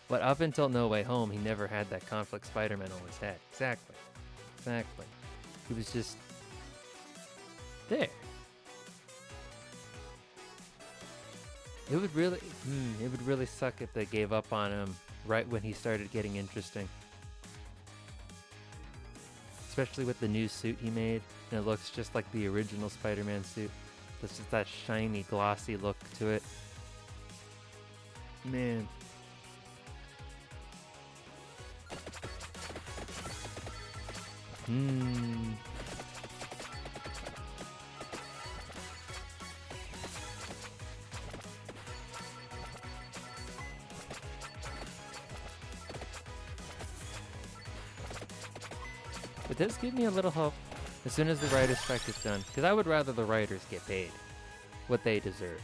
But up until No Way Home, he never had that conflict Spider-Man always had. Exactly. He was just there. It would really suck if they gave up on him right when he started getting interesting. Especially with the new suit he made, and it looks just like the original Spider-Man suit. There's just that shiny, glossy look to it. Man. It does give me a little hope as soon as the writer's strike is done, because I would rather the writers get paid what they deserve.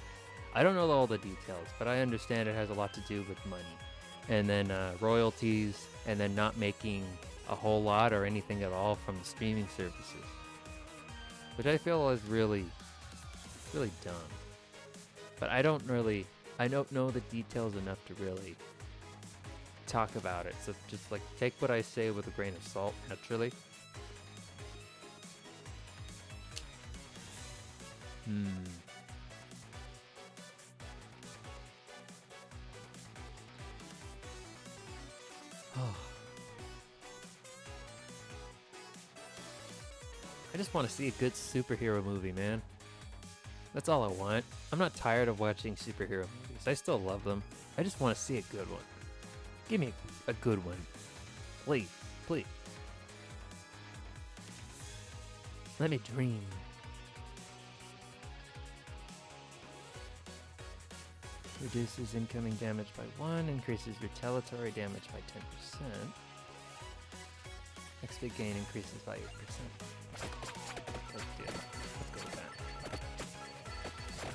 I don't know all the details, but I understand it has a lot to do with money. And then royalties, and then not making a whole lot or anything at all from the streaming services. Which I feel is really, really dumb. But I don't know the details enough to really talk about it. So just like take what I say with a grain of salt, naturally. I just want to see a good superhero movie, man. That's all I want. I'm not tired of watching superhero movies. I still love them. I just want to see a good one. Give me a good one. Please, please. Let me dream. Reduces incoming damage by 1, increases retaliatory damage by 10%. XP gain increases by 8%. Let's do it. Let's go with that.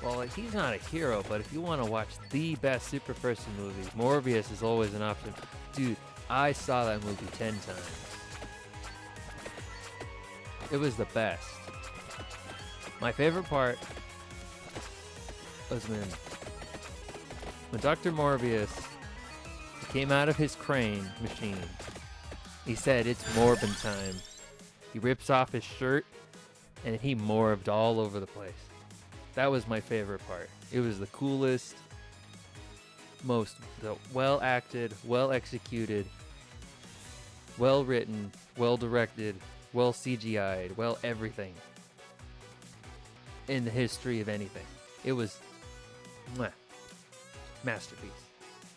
Well, like, he's not a hero, but if you want to watch the best super person movie, Morbius is always an option. Dude, I saw that movie 10 times. It was the best. My favorite part was when Dr. Morbius came out of his crane machine. He said, "It's Morbin time." He rips off his shirt, and he morbed all over the place. That was my favorite part. It was the coolest, most well-acted, well-executed, well-written, well-directed, well-CGI'd, well-everything in the history of anything. It was masterpiece.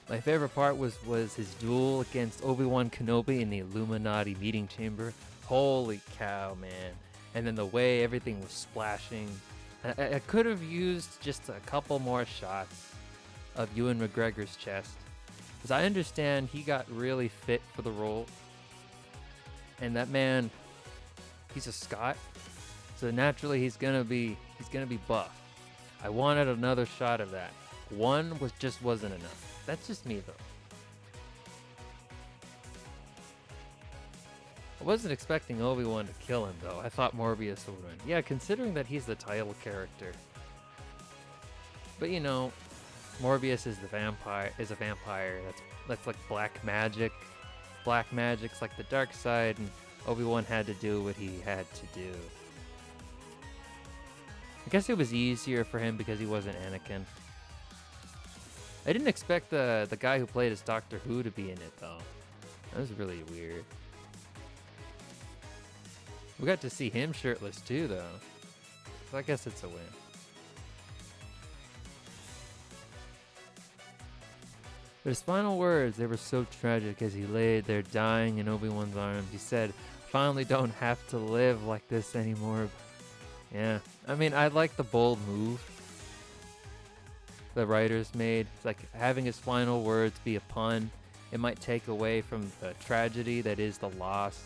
My favorite part was his duel against Obi-Wan Kenobi in the Illuminati meeting chamber. Holy cow, man. And then the way everything was splashing. I could have used just a couple more shots of Ewan McGregor's chest, because I understand he got really fit for the role. And that man, he's a Scot, so naturally he's gonna be buff. I wanted another shot of that. One just wasn't enough. That's just me, though. I wasn't expecting Obi-Wan to kill him, though. I thought Morbius would win. Yeah, considering that he's the title character. But you know, Morbius is a vampire. That's like black magic. Black magic's like the dark side, and Obi-Wan had to do what he had to do. I guess it was easier for him because he wasn't Anakin. I didn't expect the guy who played as Doctor Who to be in it, though. That was really weird. We got to see him shirtless, too, though. So I guess it's a win. But his final words, they were so tragic as he laid there dying in Obi-Wan's arms. He said, "Finally don't have to live like this anymore." Yeah, I mean, I like the bold move the writers made. It's like having his final words be a pun. It might take away from the tragedy that is the loss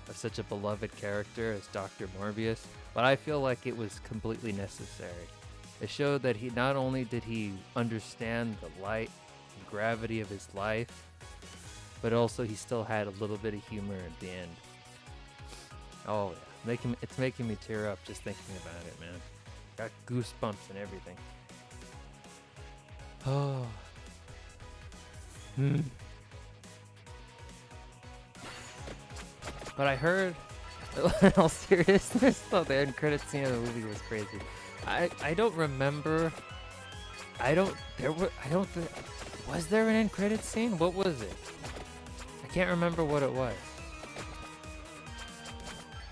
of such a beloved character as Dr. Morbius, but I feel like it was completely necessary. It showed that he not only did he understand the light and gravity of his life, but also he still had a little bit of humor at the end. Oh yeah, it's making me tear up just thinking about it, man. Got goosebumps and everything. Oh. But I heard, in all seriousness, though, the end credit scene of the movie was crazy. I don't remember. Was there an end credit scene? What was it? I can't remember what it was.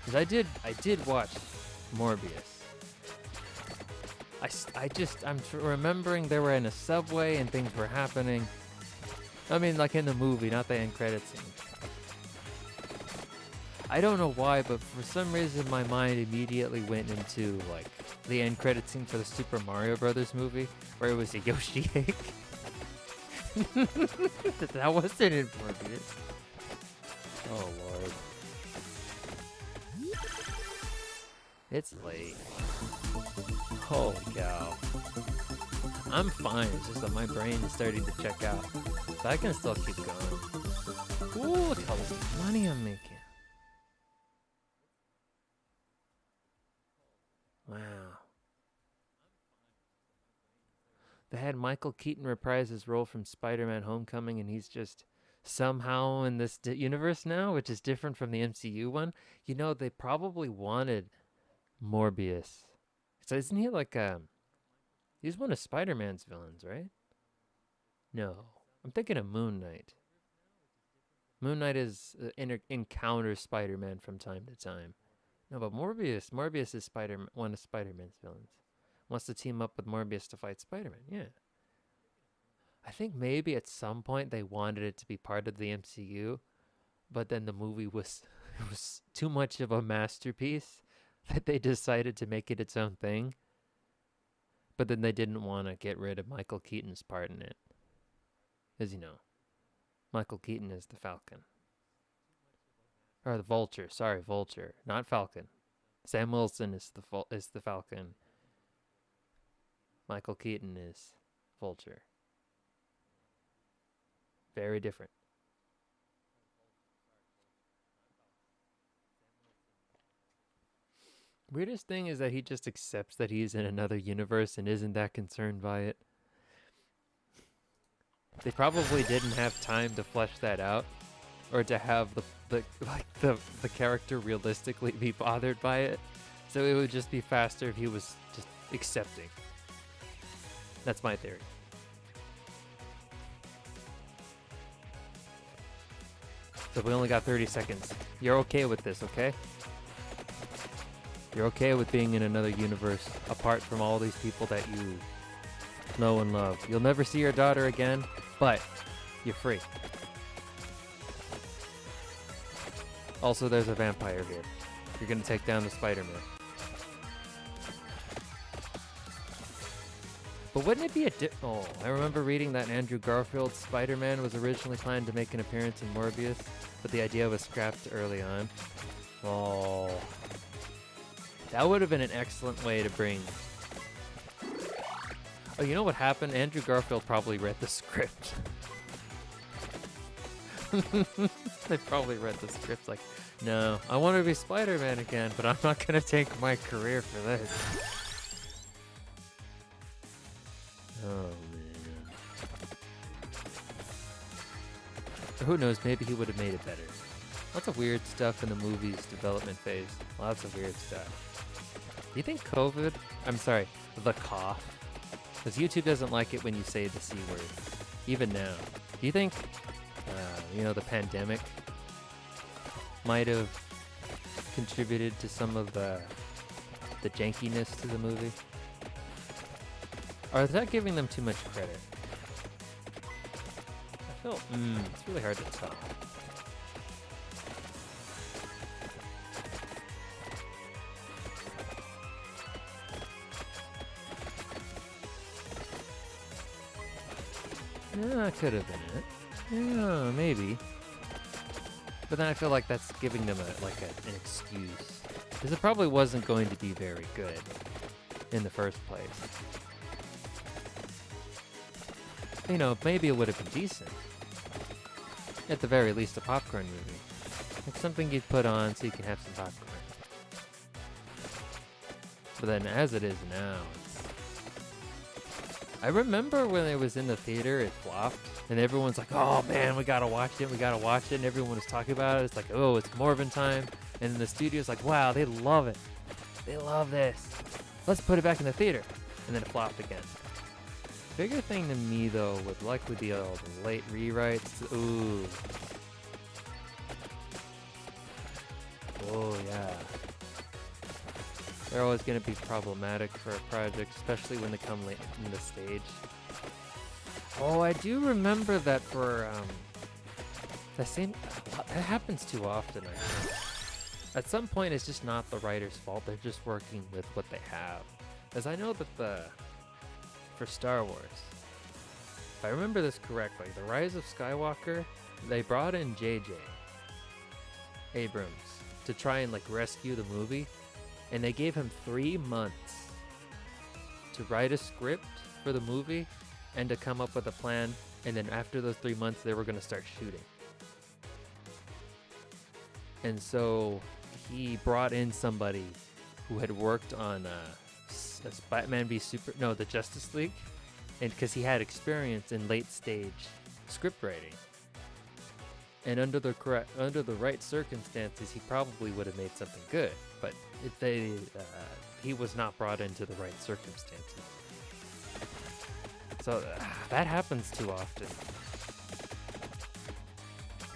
Cause I did watch Morbius. I'm remembering they were in a subway and things were happening. I mean, like in the movie, not the end credit scene. I don't know why, but for some reason my mind immediately went into like the end credit scene for the Super Mario Brothers movie, where it was a Yoshi egg. That wasn't in Morbius. Oh lord. It's late. Holy cow. I'm fine, it's just that my brain is starting to check out. But I can still keep going. Ooh, look how much money I'm making. Wow. They had Michael Keaton reprise his role from Spider-Man Homecoming, and he's just somehow in this universe now, which is different from the MCU one. You know, they probably wanted Morbius. So isn't he like he's one of Spider-Man's villains, right? No. I'm thinking of Moon Knight. Moon Knight is encounters Spider-Man from time to time. No, but Morbius is one of Spider-Man's villains. Wants to team up with Morbius to fight Spider-Man. Yeah. I think maybe at some point they wanted it to be part of the MCU, but then the movie was it was too much of a masterpiece that they decided to make it its own thing. But then they didn't want to get rid of Michael Keaton's part in it. As you know, Michael Keaton is the Falcon. Or the Vulture. Sorry, Vulture. Not Falcon. Sam Wilson is the Falcon. Michael Keaton is Vulture. Very different. Weirdest thing is that he just accepts that he's in another universe and isn't that concerned by it. They probably didn't have time to flesh that out, or to have the character realistically be bothered by it. So it would just be faster if he was just accepting. That's my theory. So we only got 30 seconds. You're okay with this, okay? You're okay with being in another universe apart from all these people that you know and love. You'll never see your daughter again, but you're free. Also, there's a vampire here. You're gonna take down the Spider-Man. But wouldn't it be oh, I remember reading that Andrew Garfield's Spider-Man was originally planned to make an appearance in Morbius, but the idea was scrapped early on. Oh. That would have been an excellent way to bring... Oh, you know what happened? Andrew Garfield probably read the script. They probably read the script like, no, I want to be Spider-Man again, but I'm not going to take my career for this. Oh, man. Or who knows, maybe he would have made it better. Lots of weird stuff in the movie's development phase. Lots of weird stuff. Do you think COVID... I'm sorry, the cough? Because YouTube doesn't like it when you say the C word. Even now. Do you think, the pandemic might have contributed to some of the jankiness to the movie? Or is that giving them too much credit? I feel, it's really hard to tell. Yeah, that could have been it. Yeah, maybe. But then I feel like that's giving them an excuse. Because it probably wasn't going to be very good in the first place. You know, maybe it would have been decent. At the very least, a popcorn movie. It's something you'd put on so you can have some popcorn. But then as it is now, I remember when it was in the theater, it flopped. And everyone's like, oh man, we gotta watch it, and everyone was talking about it. It's like, oh, it's Morbin time. And then the studio's like, wow, they love it. They love this. Let's put it back in the theater. And then it flopped again. Bigger thing to me, though, would likely be all the late rewrites. Ooh. Oh, yeah. They're always going to be problematic for a project, especially when they come late in the stage. Oh, I do remember that for, that happens too often, I think. At some point, it's just not the writer's fault. They're just working with what they have. As I know that for Star Wars, if I remember this correctly, The Rise of Skywalker, they brought in J.J. Abrams to try and rescue the movie, and they gave him 3 months to write a script for the movie and to come up with a plan. And then after those 3 months, they were going to start shooting. And so he brought in somebody who had worked on Batman v Super, no, the Justice League, and because he had experience in late stage script writing. And under the right circumstances, he probably would have made something good. But he was not brought into the right circumstances. So that happens too often,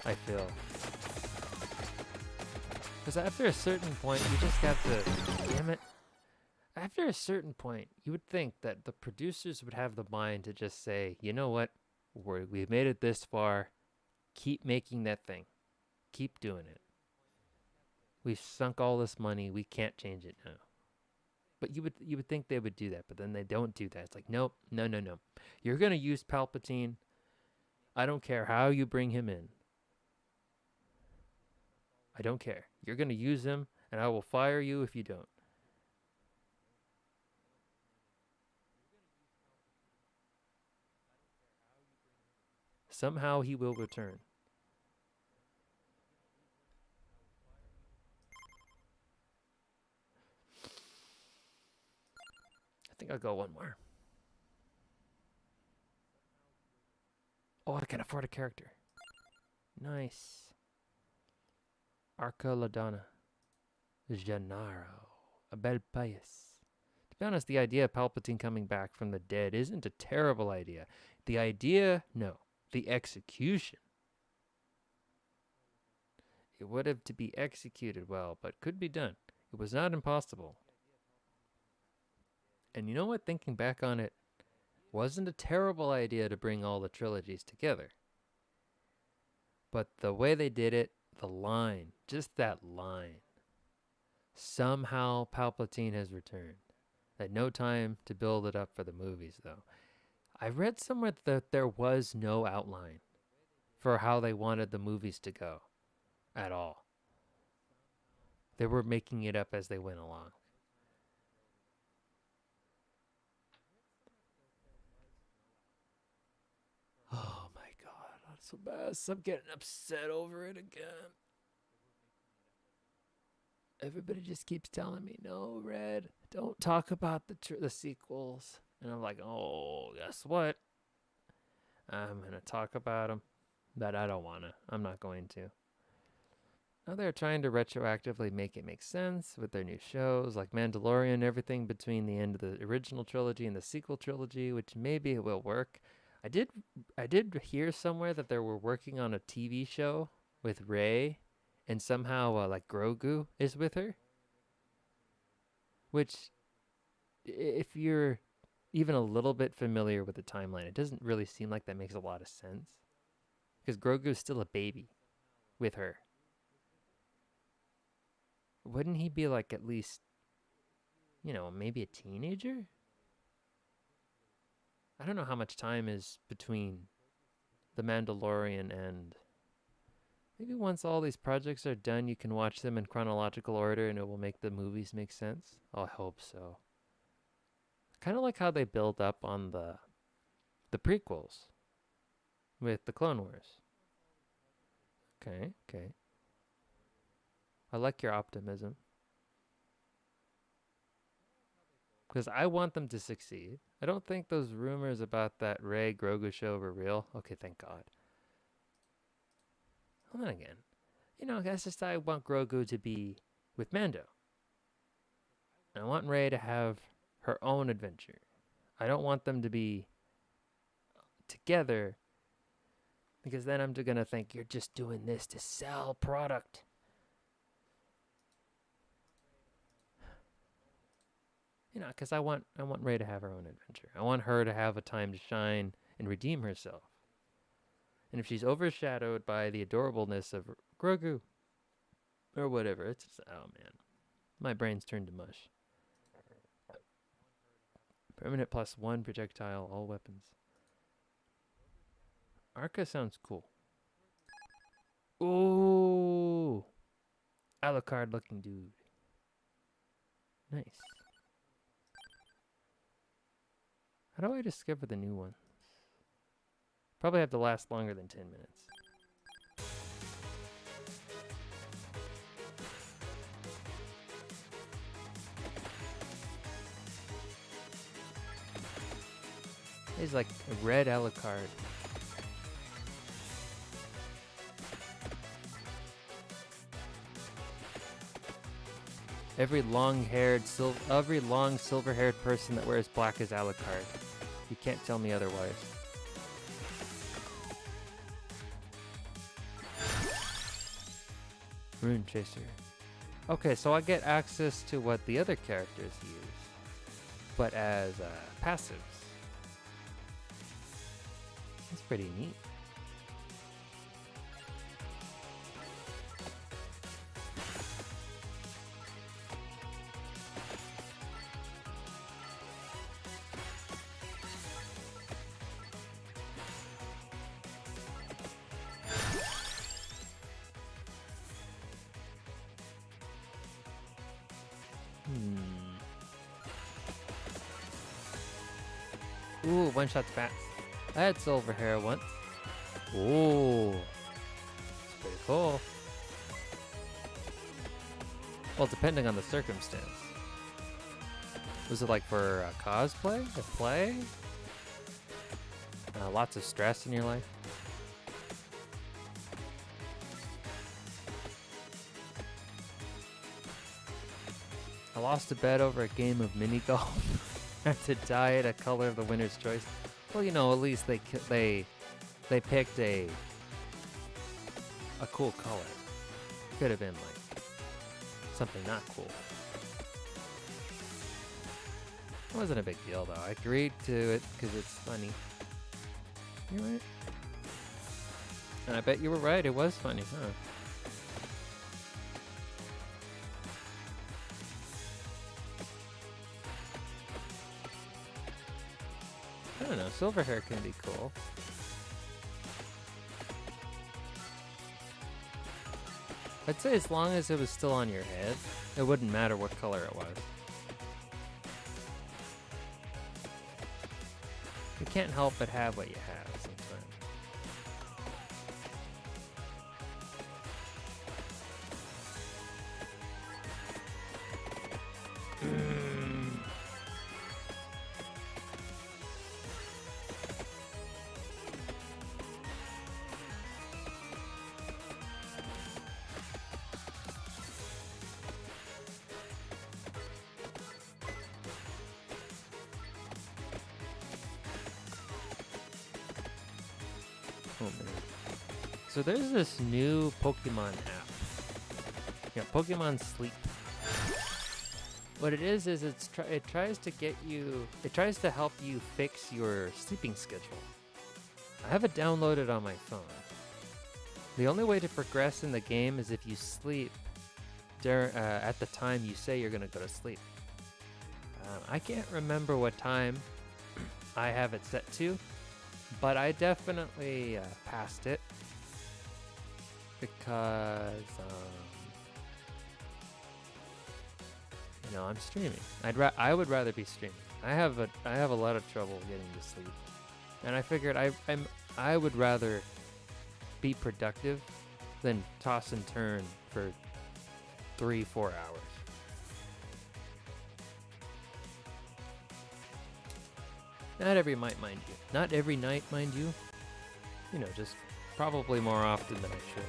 I feel. Because after a certain point, you just have to, damn it. After a certain point, you would think that the producers would have the mind to just say, you know what, we've made it this far. Keep making that thing. Keep doing it. We've sunk all this money. We can't change it now. But you would think they would do that, but then they don't do that. It's like, nope, no. You're going to use Palpatine. I don't care how you bring him in. I don't care. You're going to use him, and I will fire you if you don't. Somehow he will return. I think I'll go one more. Oh, I can afford a character. Nice. Arca Ladonna. Gennaro. Abel Pais. To be honest, the idea of Palpatine coming back from the dead isn't a terrible idea. The idea, no. The execution. It would have to be executed well, but could be done. It was not impossible. And you know what? Thinking back on it, wasn't a terrible idea to bring all the trilogies together. But the way they did it, the line, just that line. Somehow Palpatine has returned. Had no time to build it up for the movies, though. I read somewhere that there was no outline for how they wanted the movies to go at all. They were making it up as they went along. Oh my god, that's so bad. I'm getting upset over it again. Everybody just keeps telling me, no, Red, don't talk about the sequels. And I'm like, oh, guess what? I'm going to talk about them, but I don't want to. I'm not going to. Now they're trying to retroactively make it make sense with their new shows like Mandalorian and everything between the end of the original trilogy and the sequel trilogy, which maybe it will work. I did hear somewhere that they were working on a TV show with Rey, and somehow like Grogu is with her. Which, if you're even a little bit familiar with the timeline, it doesn't really seem like that makes a lot of sense. Because Grogu's still a baby with her. Wouldn't he be like at least, maybe a teenager? I don't know how much time is between The Mandalorian and... Maybe once all these projects are done, you can watch them in chronological order and it will make the movies make sense. Oh, I hope so. Kind of like how they build up on the prequels with the Clone Wars. Okay. I like your optimism. Because I want them to succeed. I don't think those rumors about that Rey Grogu show were real. Okay, thank God. Well, then again, that's just I want Grogu to be with Mando. And I want Rey to have her own adventure. I don't want them to be together, because then I'm going to think you're just doing this to sell product. Because I want Rey to have her own adventure. I want her to have a time to shine and redeem herself. And if she's overshadowed by the adorableness of Grogu or whatever, it's just, oh man, my brain's turned to mush. Permanent +1 projectile, all weapons. Arca sounds cool. Ooh, Alucard looking dude. Nice. How do I discover the new ones? Probably have to last longer than 10 minutes. It's like a red Alucard. Every long-haired, silver-haired person that wears black is Alucard. You can't tell me otherwise. Rune Chaser. Okay, so I get access to what the other characters use, but as passives. That's pretty neat. Ooh, one-shot spats. I had silver hair once. Ooh. It's pretty cool. Well, depending on the circumstance. Was it like for cosplay? A play? Lots of stress in your life? I lost a bet over a game of mini golf. Had to dye it a color of the winner's choice. Well, you know, at least they picked a cool color. Could have been like something not cool. It wasn't a big deal though. I agreed to it because it's funny. You're right. And I bet you were right. It was funny, huh? I don't know, silver hair can be cool. I'd say as long as it was still on your head, it wouldn't matter what color it was. You can't help but have what you have sometimes. Oh man. So there's this new Pokemon app. Yeah, Pokemon Sleep. What it is it tries to help you fix your sleeping schedule. I have it downloaded on my phone. The only way to progress in the game is if you sleep at the time you say you're gonna go to sleep. I can't remember what time I have it set to, but I definitely passed it because you know, I'm streaming. I would rather be streaming. I have a lot of trouble getting to sleep, and I figured I would rather be productive than toss and turn for 3-4 hours. Not every night, mind you. Not every night, mind you. You know, just probably more often than I should.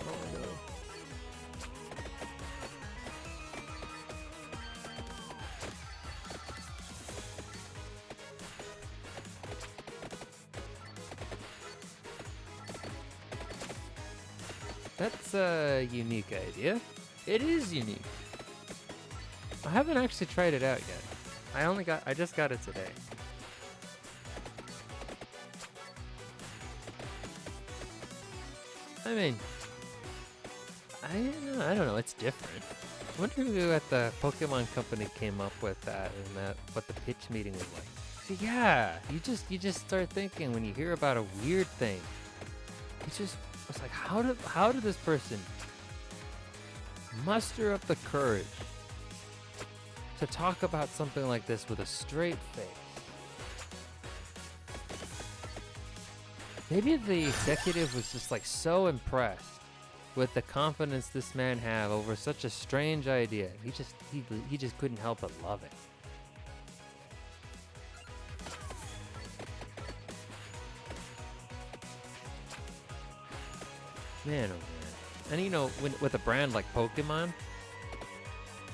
Oh no. That's a unique idea. It is unique. I haven't actually tried it out yet. I just got it today. I mean, I don't know, it's different. I wonder who at the Pokemon company came up with that and what the pitch meeting was like. So yeah, you just start thinking when you hear about a weird thing. It's like, how did this person muster up the courage to talk about something like this with a straight face. Maybe the executive was just like so impressed with the confidence this man had over such a strange idea. He just couldn't help but love it. Man, oh man. And you know, with a brand like Pokemon,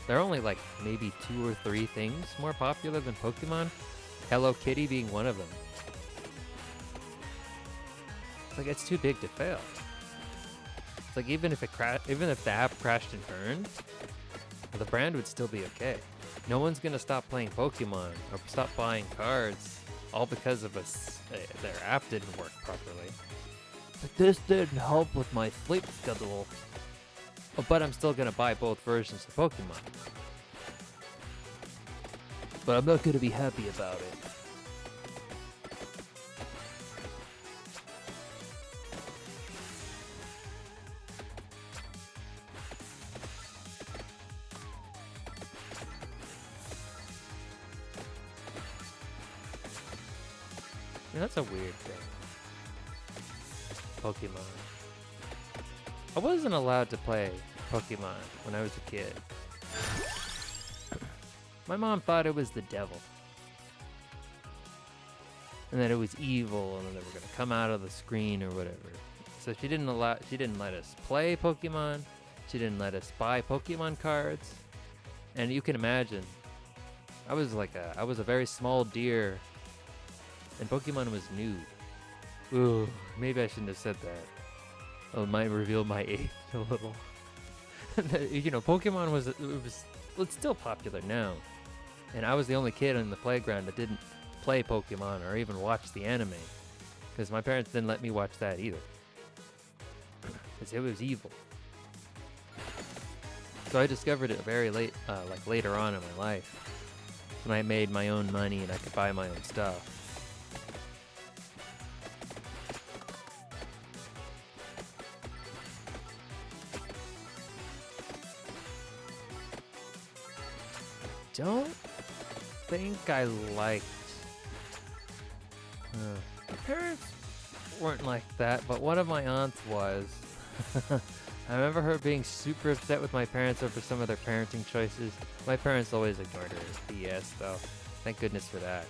there are only like maybe 2 or 3 things more popular than Pokemon. Hello Kitty being one of them. It's like it's too big to fail. It's like even if the app crashed and burned, the brand would still be okay. No one's gonna stop playing Pokemon or stop buying cards all because of their app didn't work properly. But this didn't help with my sleep schedule. Oh, but I'm still gonna buy both versions of Pokemon. But I'm not gonna be happy about it. Yeah, that's a weird thing. Pokemon. I wasn't allowed to play Pokemon when I was a kid. My mom thought it was the devil. And that it was evil and they were gonna come out of the screen or whatever. So she didn't let us play Pokemon. She didn't let us buy Pokemon cards. And you can imagine, I was a very small Deere and Pokemon was new. Ooh, maybe I shouldn't have said that. Oh, it might reveal my age a little. You know, Pokemon it's still popular now. And I was the only kid in the playground that didn't play Pokemon or even watch the anime. Because my parents didn't let me watch that either. Because it was evil. So I discovered it very late, later on in my life. When I made my own money and I could buy my own stuff. Don't think I liked. My parents weren't like that, but one of my aunts was. I remember her being super upset with my parents over some of their parenting choices. My parents always ignored her BS, though. Thank goodness for that.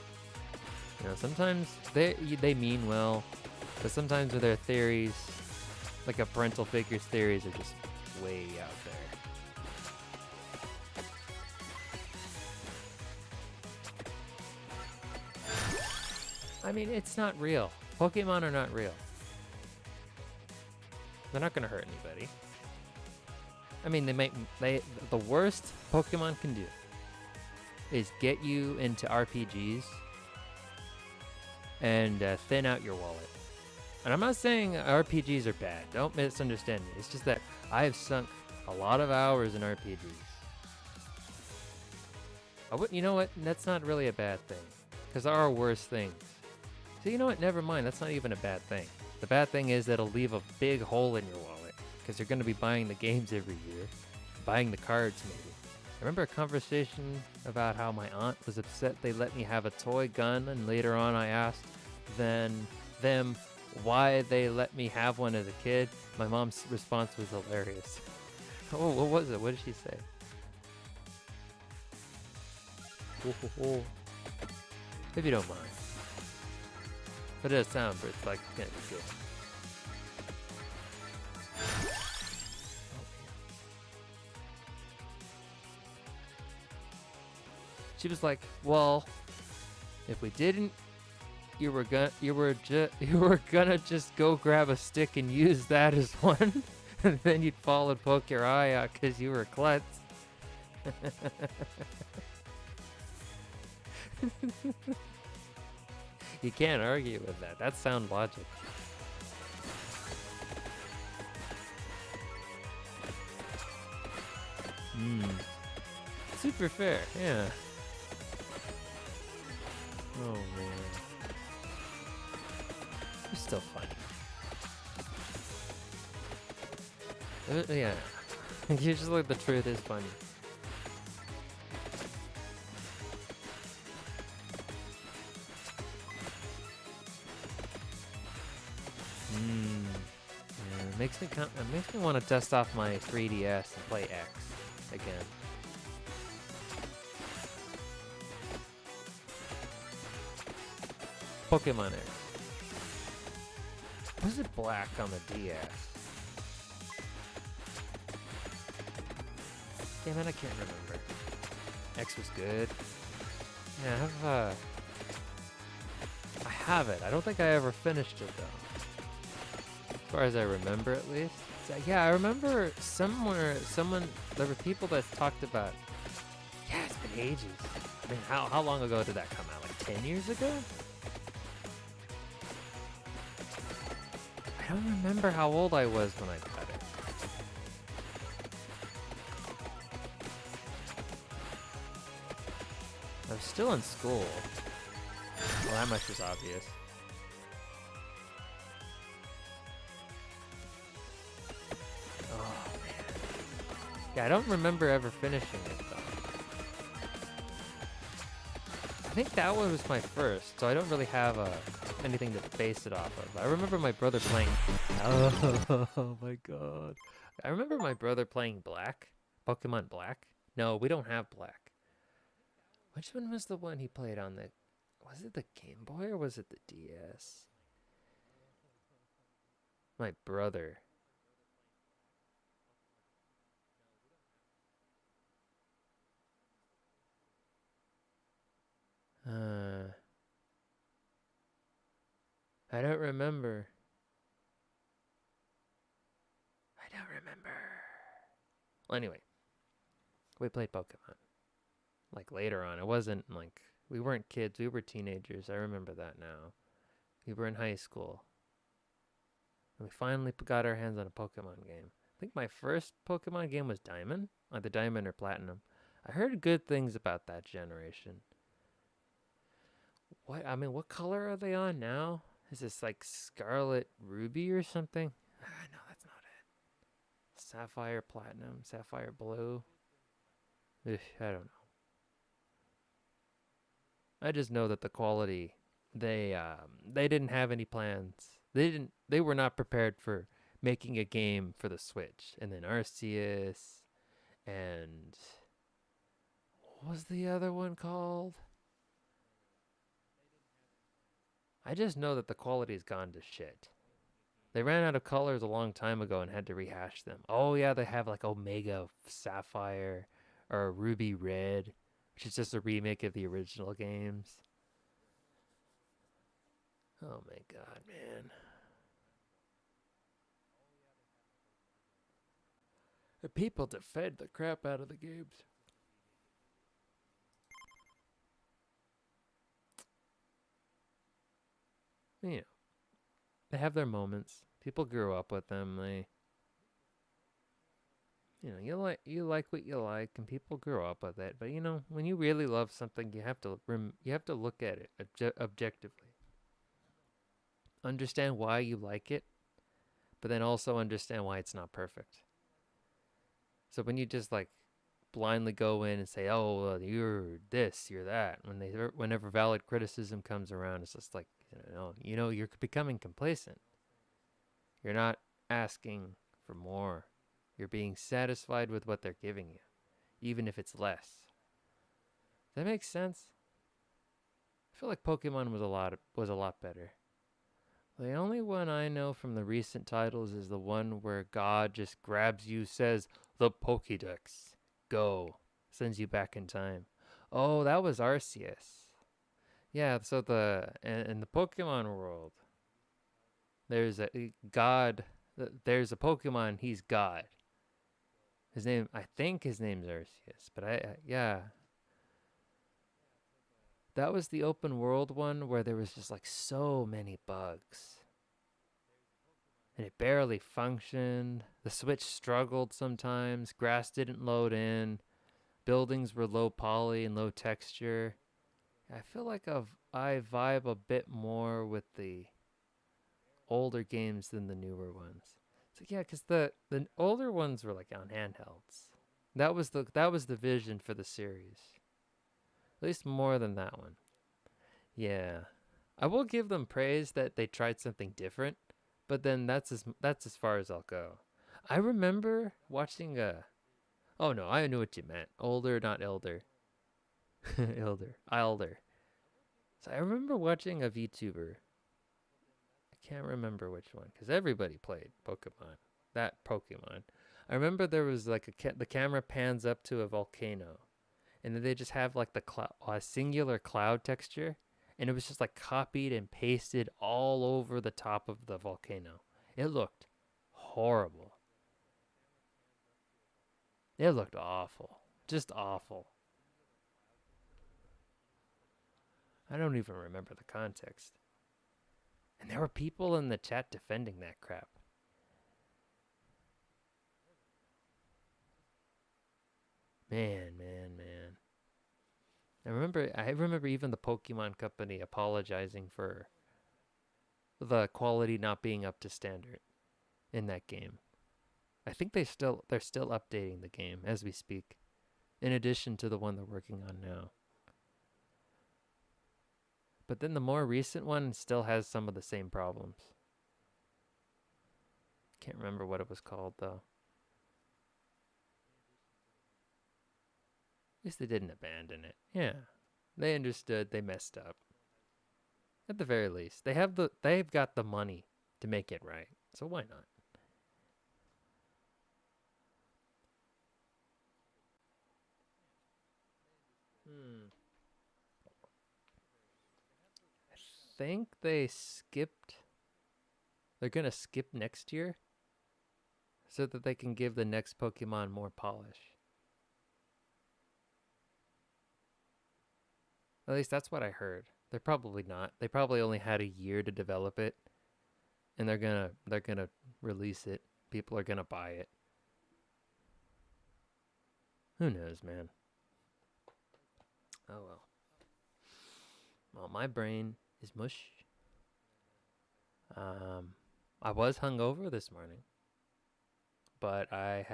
You know, sometimes they mean well, but sometimes with their theories, like a parental figure's theories, are just way out there. I mean, it's not real. Pokemon are not real. They're not gonna hurt anybody. I mean, the worst Pokemon can do is get you into RPGs and thin out your wallet. And I'm not saying RPGs are bad. Don't misunderstand me. It's just that I have sunk a lot of hours in RPGs. You know what? That's not really a bad thing. Because there are worse things. So you know what? Never mind. That's not even a bad thing. The bad thing is that it'll leave a big hole in your wallet. Because you're going to be buying the games every year. Buying the cards, maybe. I remember a conversation about how my aunt was upset they let me have a toy gun. And later on I asked them why they let me have one as a kid. My mom's response was hilarious. Oh, what was it? What did she say? If you don't mind. But it does sound, but it's like it's gonna be good. She was like, "Well, if we didn't, you were gonna just go grab a stick and use that as one, and then you'd fall and poke your eye out because you were klutz." You can't argue with that. That's sound logic. Super fair, yeah. Oh man. It's still funny. Yeah. Usually the truth is funny. Yeah, it makes me want to dust off my 3DS and play X again. Pokemon X. Was it black on the DS? Damn it, I can't remember. X was good. Yeah, I have it. I don't think I ever finished it though. As far as I remember, at least. So, yeah, I remember there were people that talked about. Yeah, it's been ages. I mean, how long ago did that come out? Like 10 years ago? I don't remember how old I was when I got it. I was still in school. Well, that much was obvious. Oh, man. Yeah, I don't remember ever finishing it, though. I think that one was my first, so I don't really have anything to base it off of. I remember my brother playing... Oh, my God. I remember my brother playing Black. Pokemon Black. No, we don't have Black. Which one was the one he played on the... Was it the Game Boy or was it the DS? My brother. I don't remember. I don't remember. Well, anyway. We played Pokemon. Like later on. It wasn't like... We weren't kids. We were teenagers. I remember that now. We were in high school. And we finally got our hands on a Pokemon game. I think my first Pokemon game was Diamond. Either Diamond or Platinum. I heard good things about that generation. What color are they on now? Is this like Scarlet Ruby or something? No, that's not it. Sapphire Platinum, Sapphire Blue. Ugh, I don't know. I just know that the quality, they didn't have any plans. They were not prepared for making a game for the Switch. And then Arceus and what was the other one called? I just know that the quality's gone to shit. They ran out of colors a long time ago and had to rehash them. Oh yeah, they have like Omega Sapphire or Ruby Red, which is just a remake of the original games. Oh my God, man. The people defend the crap out of the games. You know, they have their moments. People grew up with them. You like what you like, and people grow up with it. But when you really love something, you have to look at it objectively. Understand why you like it, but then also understand why it's not perfect. So when you just like blindly go in and say, "Oh, well, you're this, you're that," whenever valid criticism comes around, it's just like you're becoming complacent. You're not asking for more. You're being satisfied with what they're giving you, even if it's less. Does that make sense? I feel like Pokemon was a lot better. The only one I know from the recent titles is the one where God just grabs you, says, "The Pokédex, go," sends you back in time. Oh, that was Arceus. Yeah, so in the Pokemon world, there's a God, there's a Pokemon, he's God. I think his name's Arceus, but yeah. That was the open world one where there was just like so many bugs. And it barely functioned. The Switch struggled sometimes. Grass didn't load in. Buildings were low poly and low texture. I feel like I vibe a bit more with the older games than the newer ones. So yeah, because the older ones were like on handhelds. That was the vision for the series. At least more than that one. Yeah. I will give them praise that they tried something different, but then that's as far as I'll go. I remember watching a Oh no, I knew what you meant. Older, not elder. Elder. So I remember watching a VTuber. I can't remember which one because everybody played Pokemon. That Pokemon. I remember there was like the camera pans up to a volcano, and then they just have like the a singular cloud texture, and it was just like copied and pasted all over the top of the volcano. It looked horrible. It looked awful. Just awful. I don't even remember the context. And there were people in the chat defending that crap. Man. I remember even the Pokemon Company apologizing for the quality not being up to standard in that game. I think they're still updating the game as we speak, in addition to the one they're working on now. But then the more recent one still has some of the same problems. Can't remember what it was called though. At least they didn't abandon it. Yeah. They understood they messed up. At the very least, they've got the money to make it right. So why not? Hmm. I think they're going to skip next year so that they can give the next Pokemon more polish. At least that's what I heard. They're probably not. They probably only had a year to develop it, and they're gonna release it. People are gonna buy it. Who knows, man? Oh well. Well, my brain is mush. Um, I was hungover this morning, but I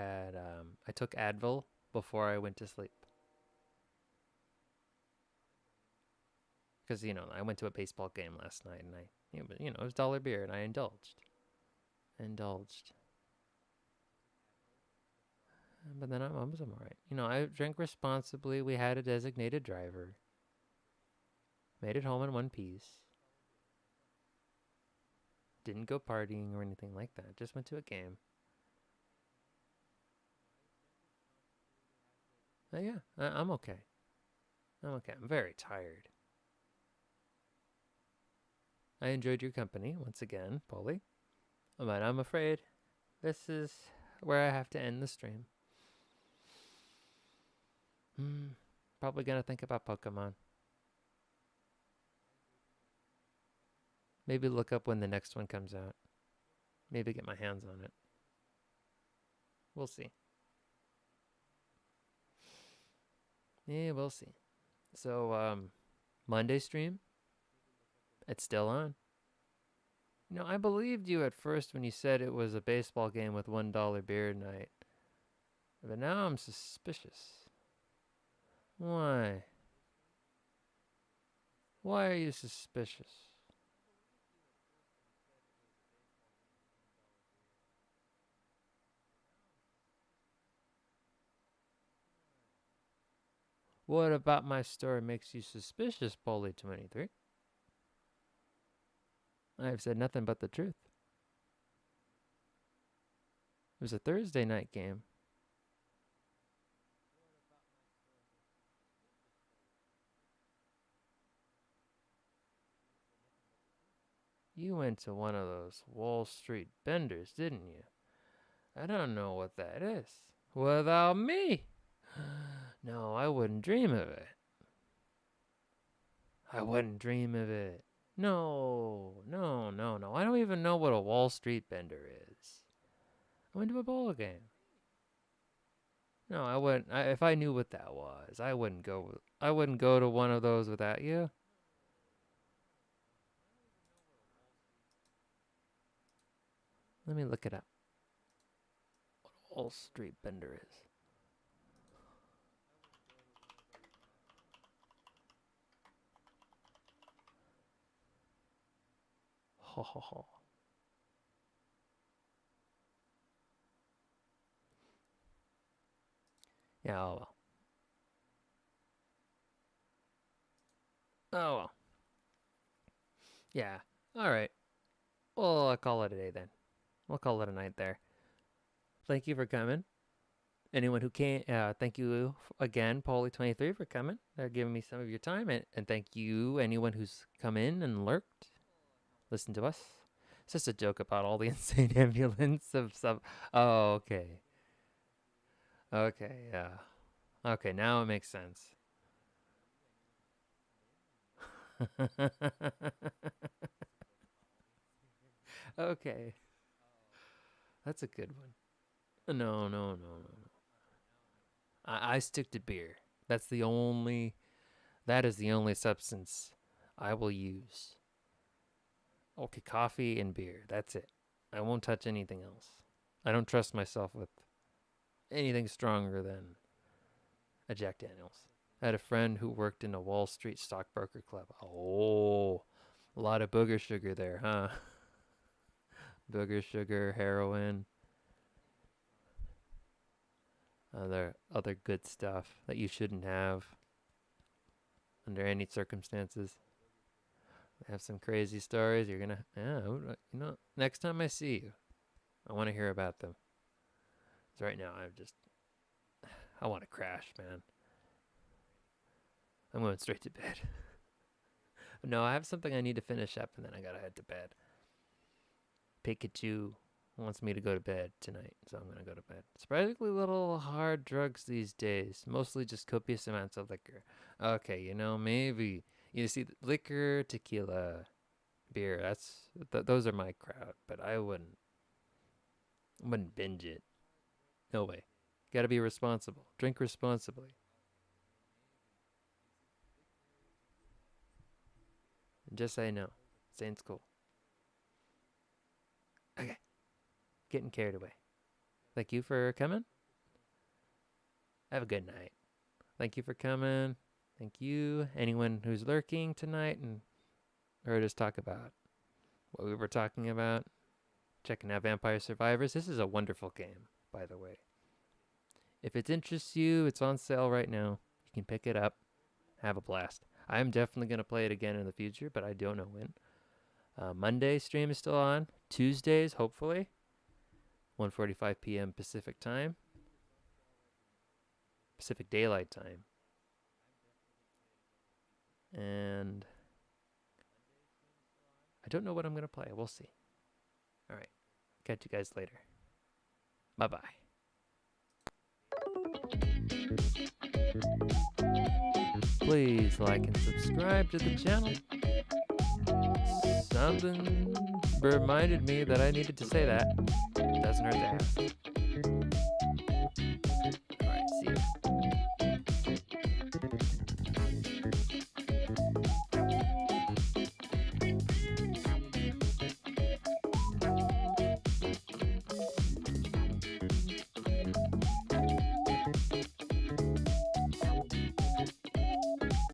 took Advil before I went to sleep because I went to a baseball game last night and it was dollar beer and I indulged. But then I was all right. I drank responsibly. We had a designated driver. Made it home in one piece. Didn't go partying or anything like that. Just went to a game. Yeah, I'm okay. I'm okay. I'm very tired. I enjoyed your company once again, Polly. But I'm afraid this is where I have to end the stream. Probably gonna think about Pokemon. Maybe look up when the next one comes out. Maybe get my hands on it. We'll see. Yeah, we'll see. So, Monday stream, it's still on. I believed you at first when you said it was a baseball game with $1 beer night. But now I'm suspicious. Why? Why are you suspicious? What about my story makes you suspicious, Polly23? I have said nothing but the truth. It was a Thursday night game. You went to one of those Wall Street benders, didn't you? I don't know what that is. Without me? No, I wouldn't dream of it. I wouldn't dream of it. No. I don't even know what a Wall Street bender is. I went to a ball game. No, I wouldn't. If I knew what that was, I wouldn't go. I wouldn't go to one of those without you. Let me look it up. Wall Street Bender is. Ho ho ho. Yeah, oh well. Oh well. Yeah. All right. Well, I'll call it a day then. We'll call it a night there. Thank you for coming. Anyone who can't, thank you again, Paulie23, for coming. They're giving me some of your time. And thank you, anyone who's come in and lurked, listened to us. It's just a joke about all the insane ambulance of some. Oh, okay. Okay, yeah. Okay, now it makes sense. Okay. That's a good one. No, no, no, no, no. I stick to beer. That's the only. That is the only substance I will use. Okay, coffee and beer. That's it. I won't touch anything else. I don't trust myself with anything stronger than a Jack Daniels. I had a friend who worked in a Wall Street stockbroker club. Oh, a lot of booger sugar there, huh? Booger sugar, heroin, other good stuff that you shouldn't have under any circumstances. I have some crazy stories. You're gonna, yeah, next time I see you, I want to hear about them. 'Cause right now, I want to crash, man. I'm going straight to bed. No, I have something I need to finish up, and then I gotta head to bed. Pikachu wants me to go to bed tonight, so I'm gonna go to bed. Surprisingly little hard drugs these days. Mostly just copious amounts of liquor. Okay, maybe. You see, liquor, tequila, beer, those are my crowd, but I wouldn't binge it. No way. Gotta be responsible. Drink responsibly. And just say no. Saint's cool. Okay. Getting carried away. Thank you for coming. Have a good night. Thank you for coming. Thank you. Anyone who's lurking tonight and heard us talk about what we were talking about. Checking out Vampire Survivors. This is a wonderful game, by the way. If it interests you, it's on sale right now. You can pick it up. Have a blast. I'm definitely going to play it again in the future, but I don't know when. Monday stream is still on. Tuesdays, hopefully. 1:45 p.m. Pacific time. Pacific Daylight Time. And I don't know what I'm going to play. We'll see. All right. Catch you guys later. Bye-bye. Please like and subscribe to the channel. Something reminded me that I needed to say that. Doesn't hurt to ask.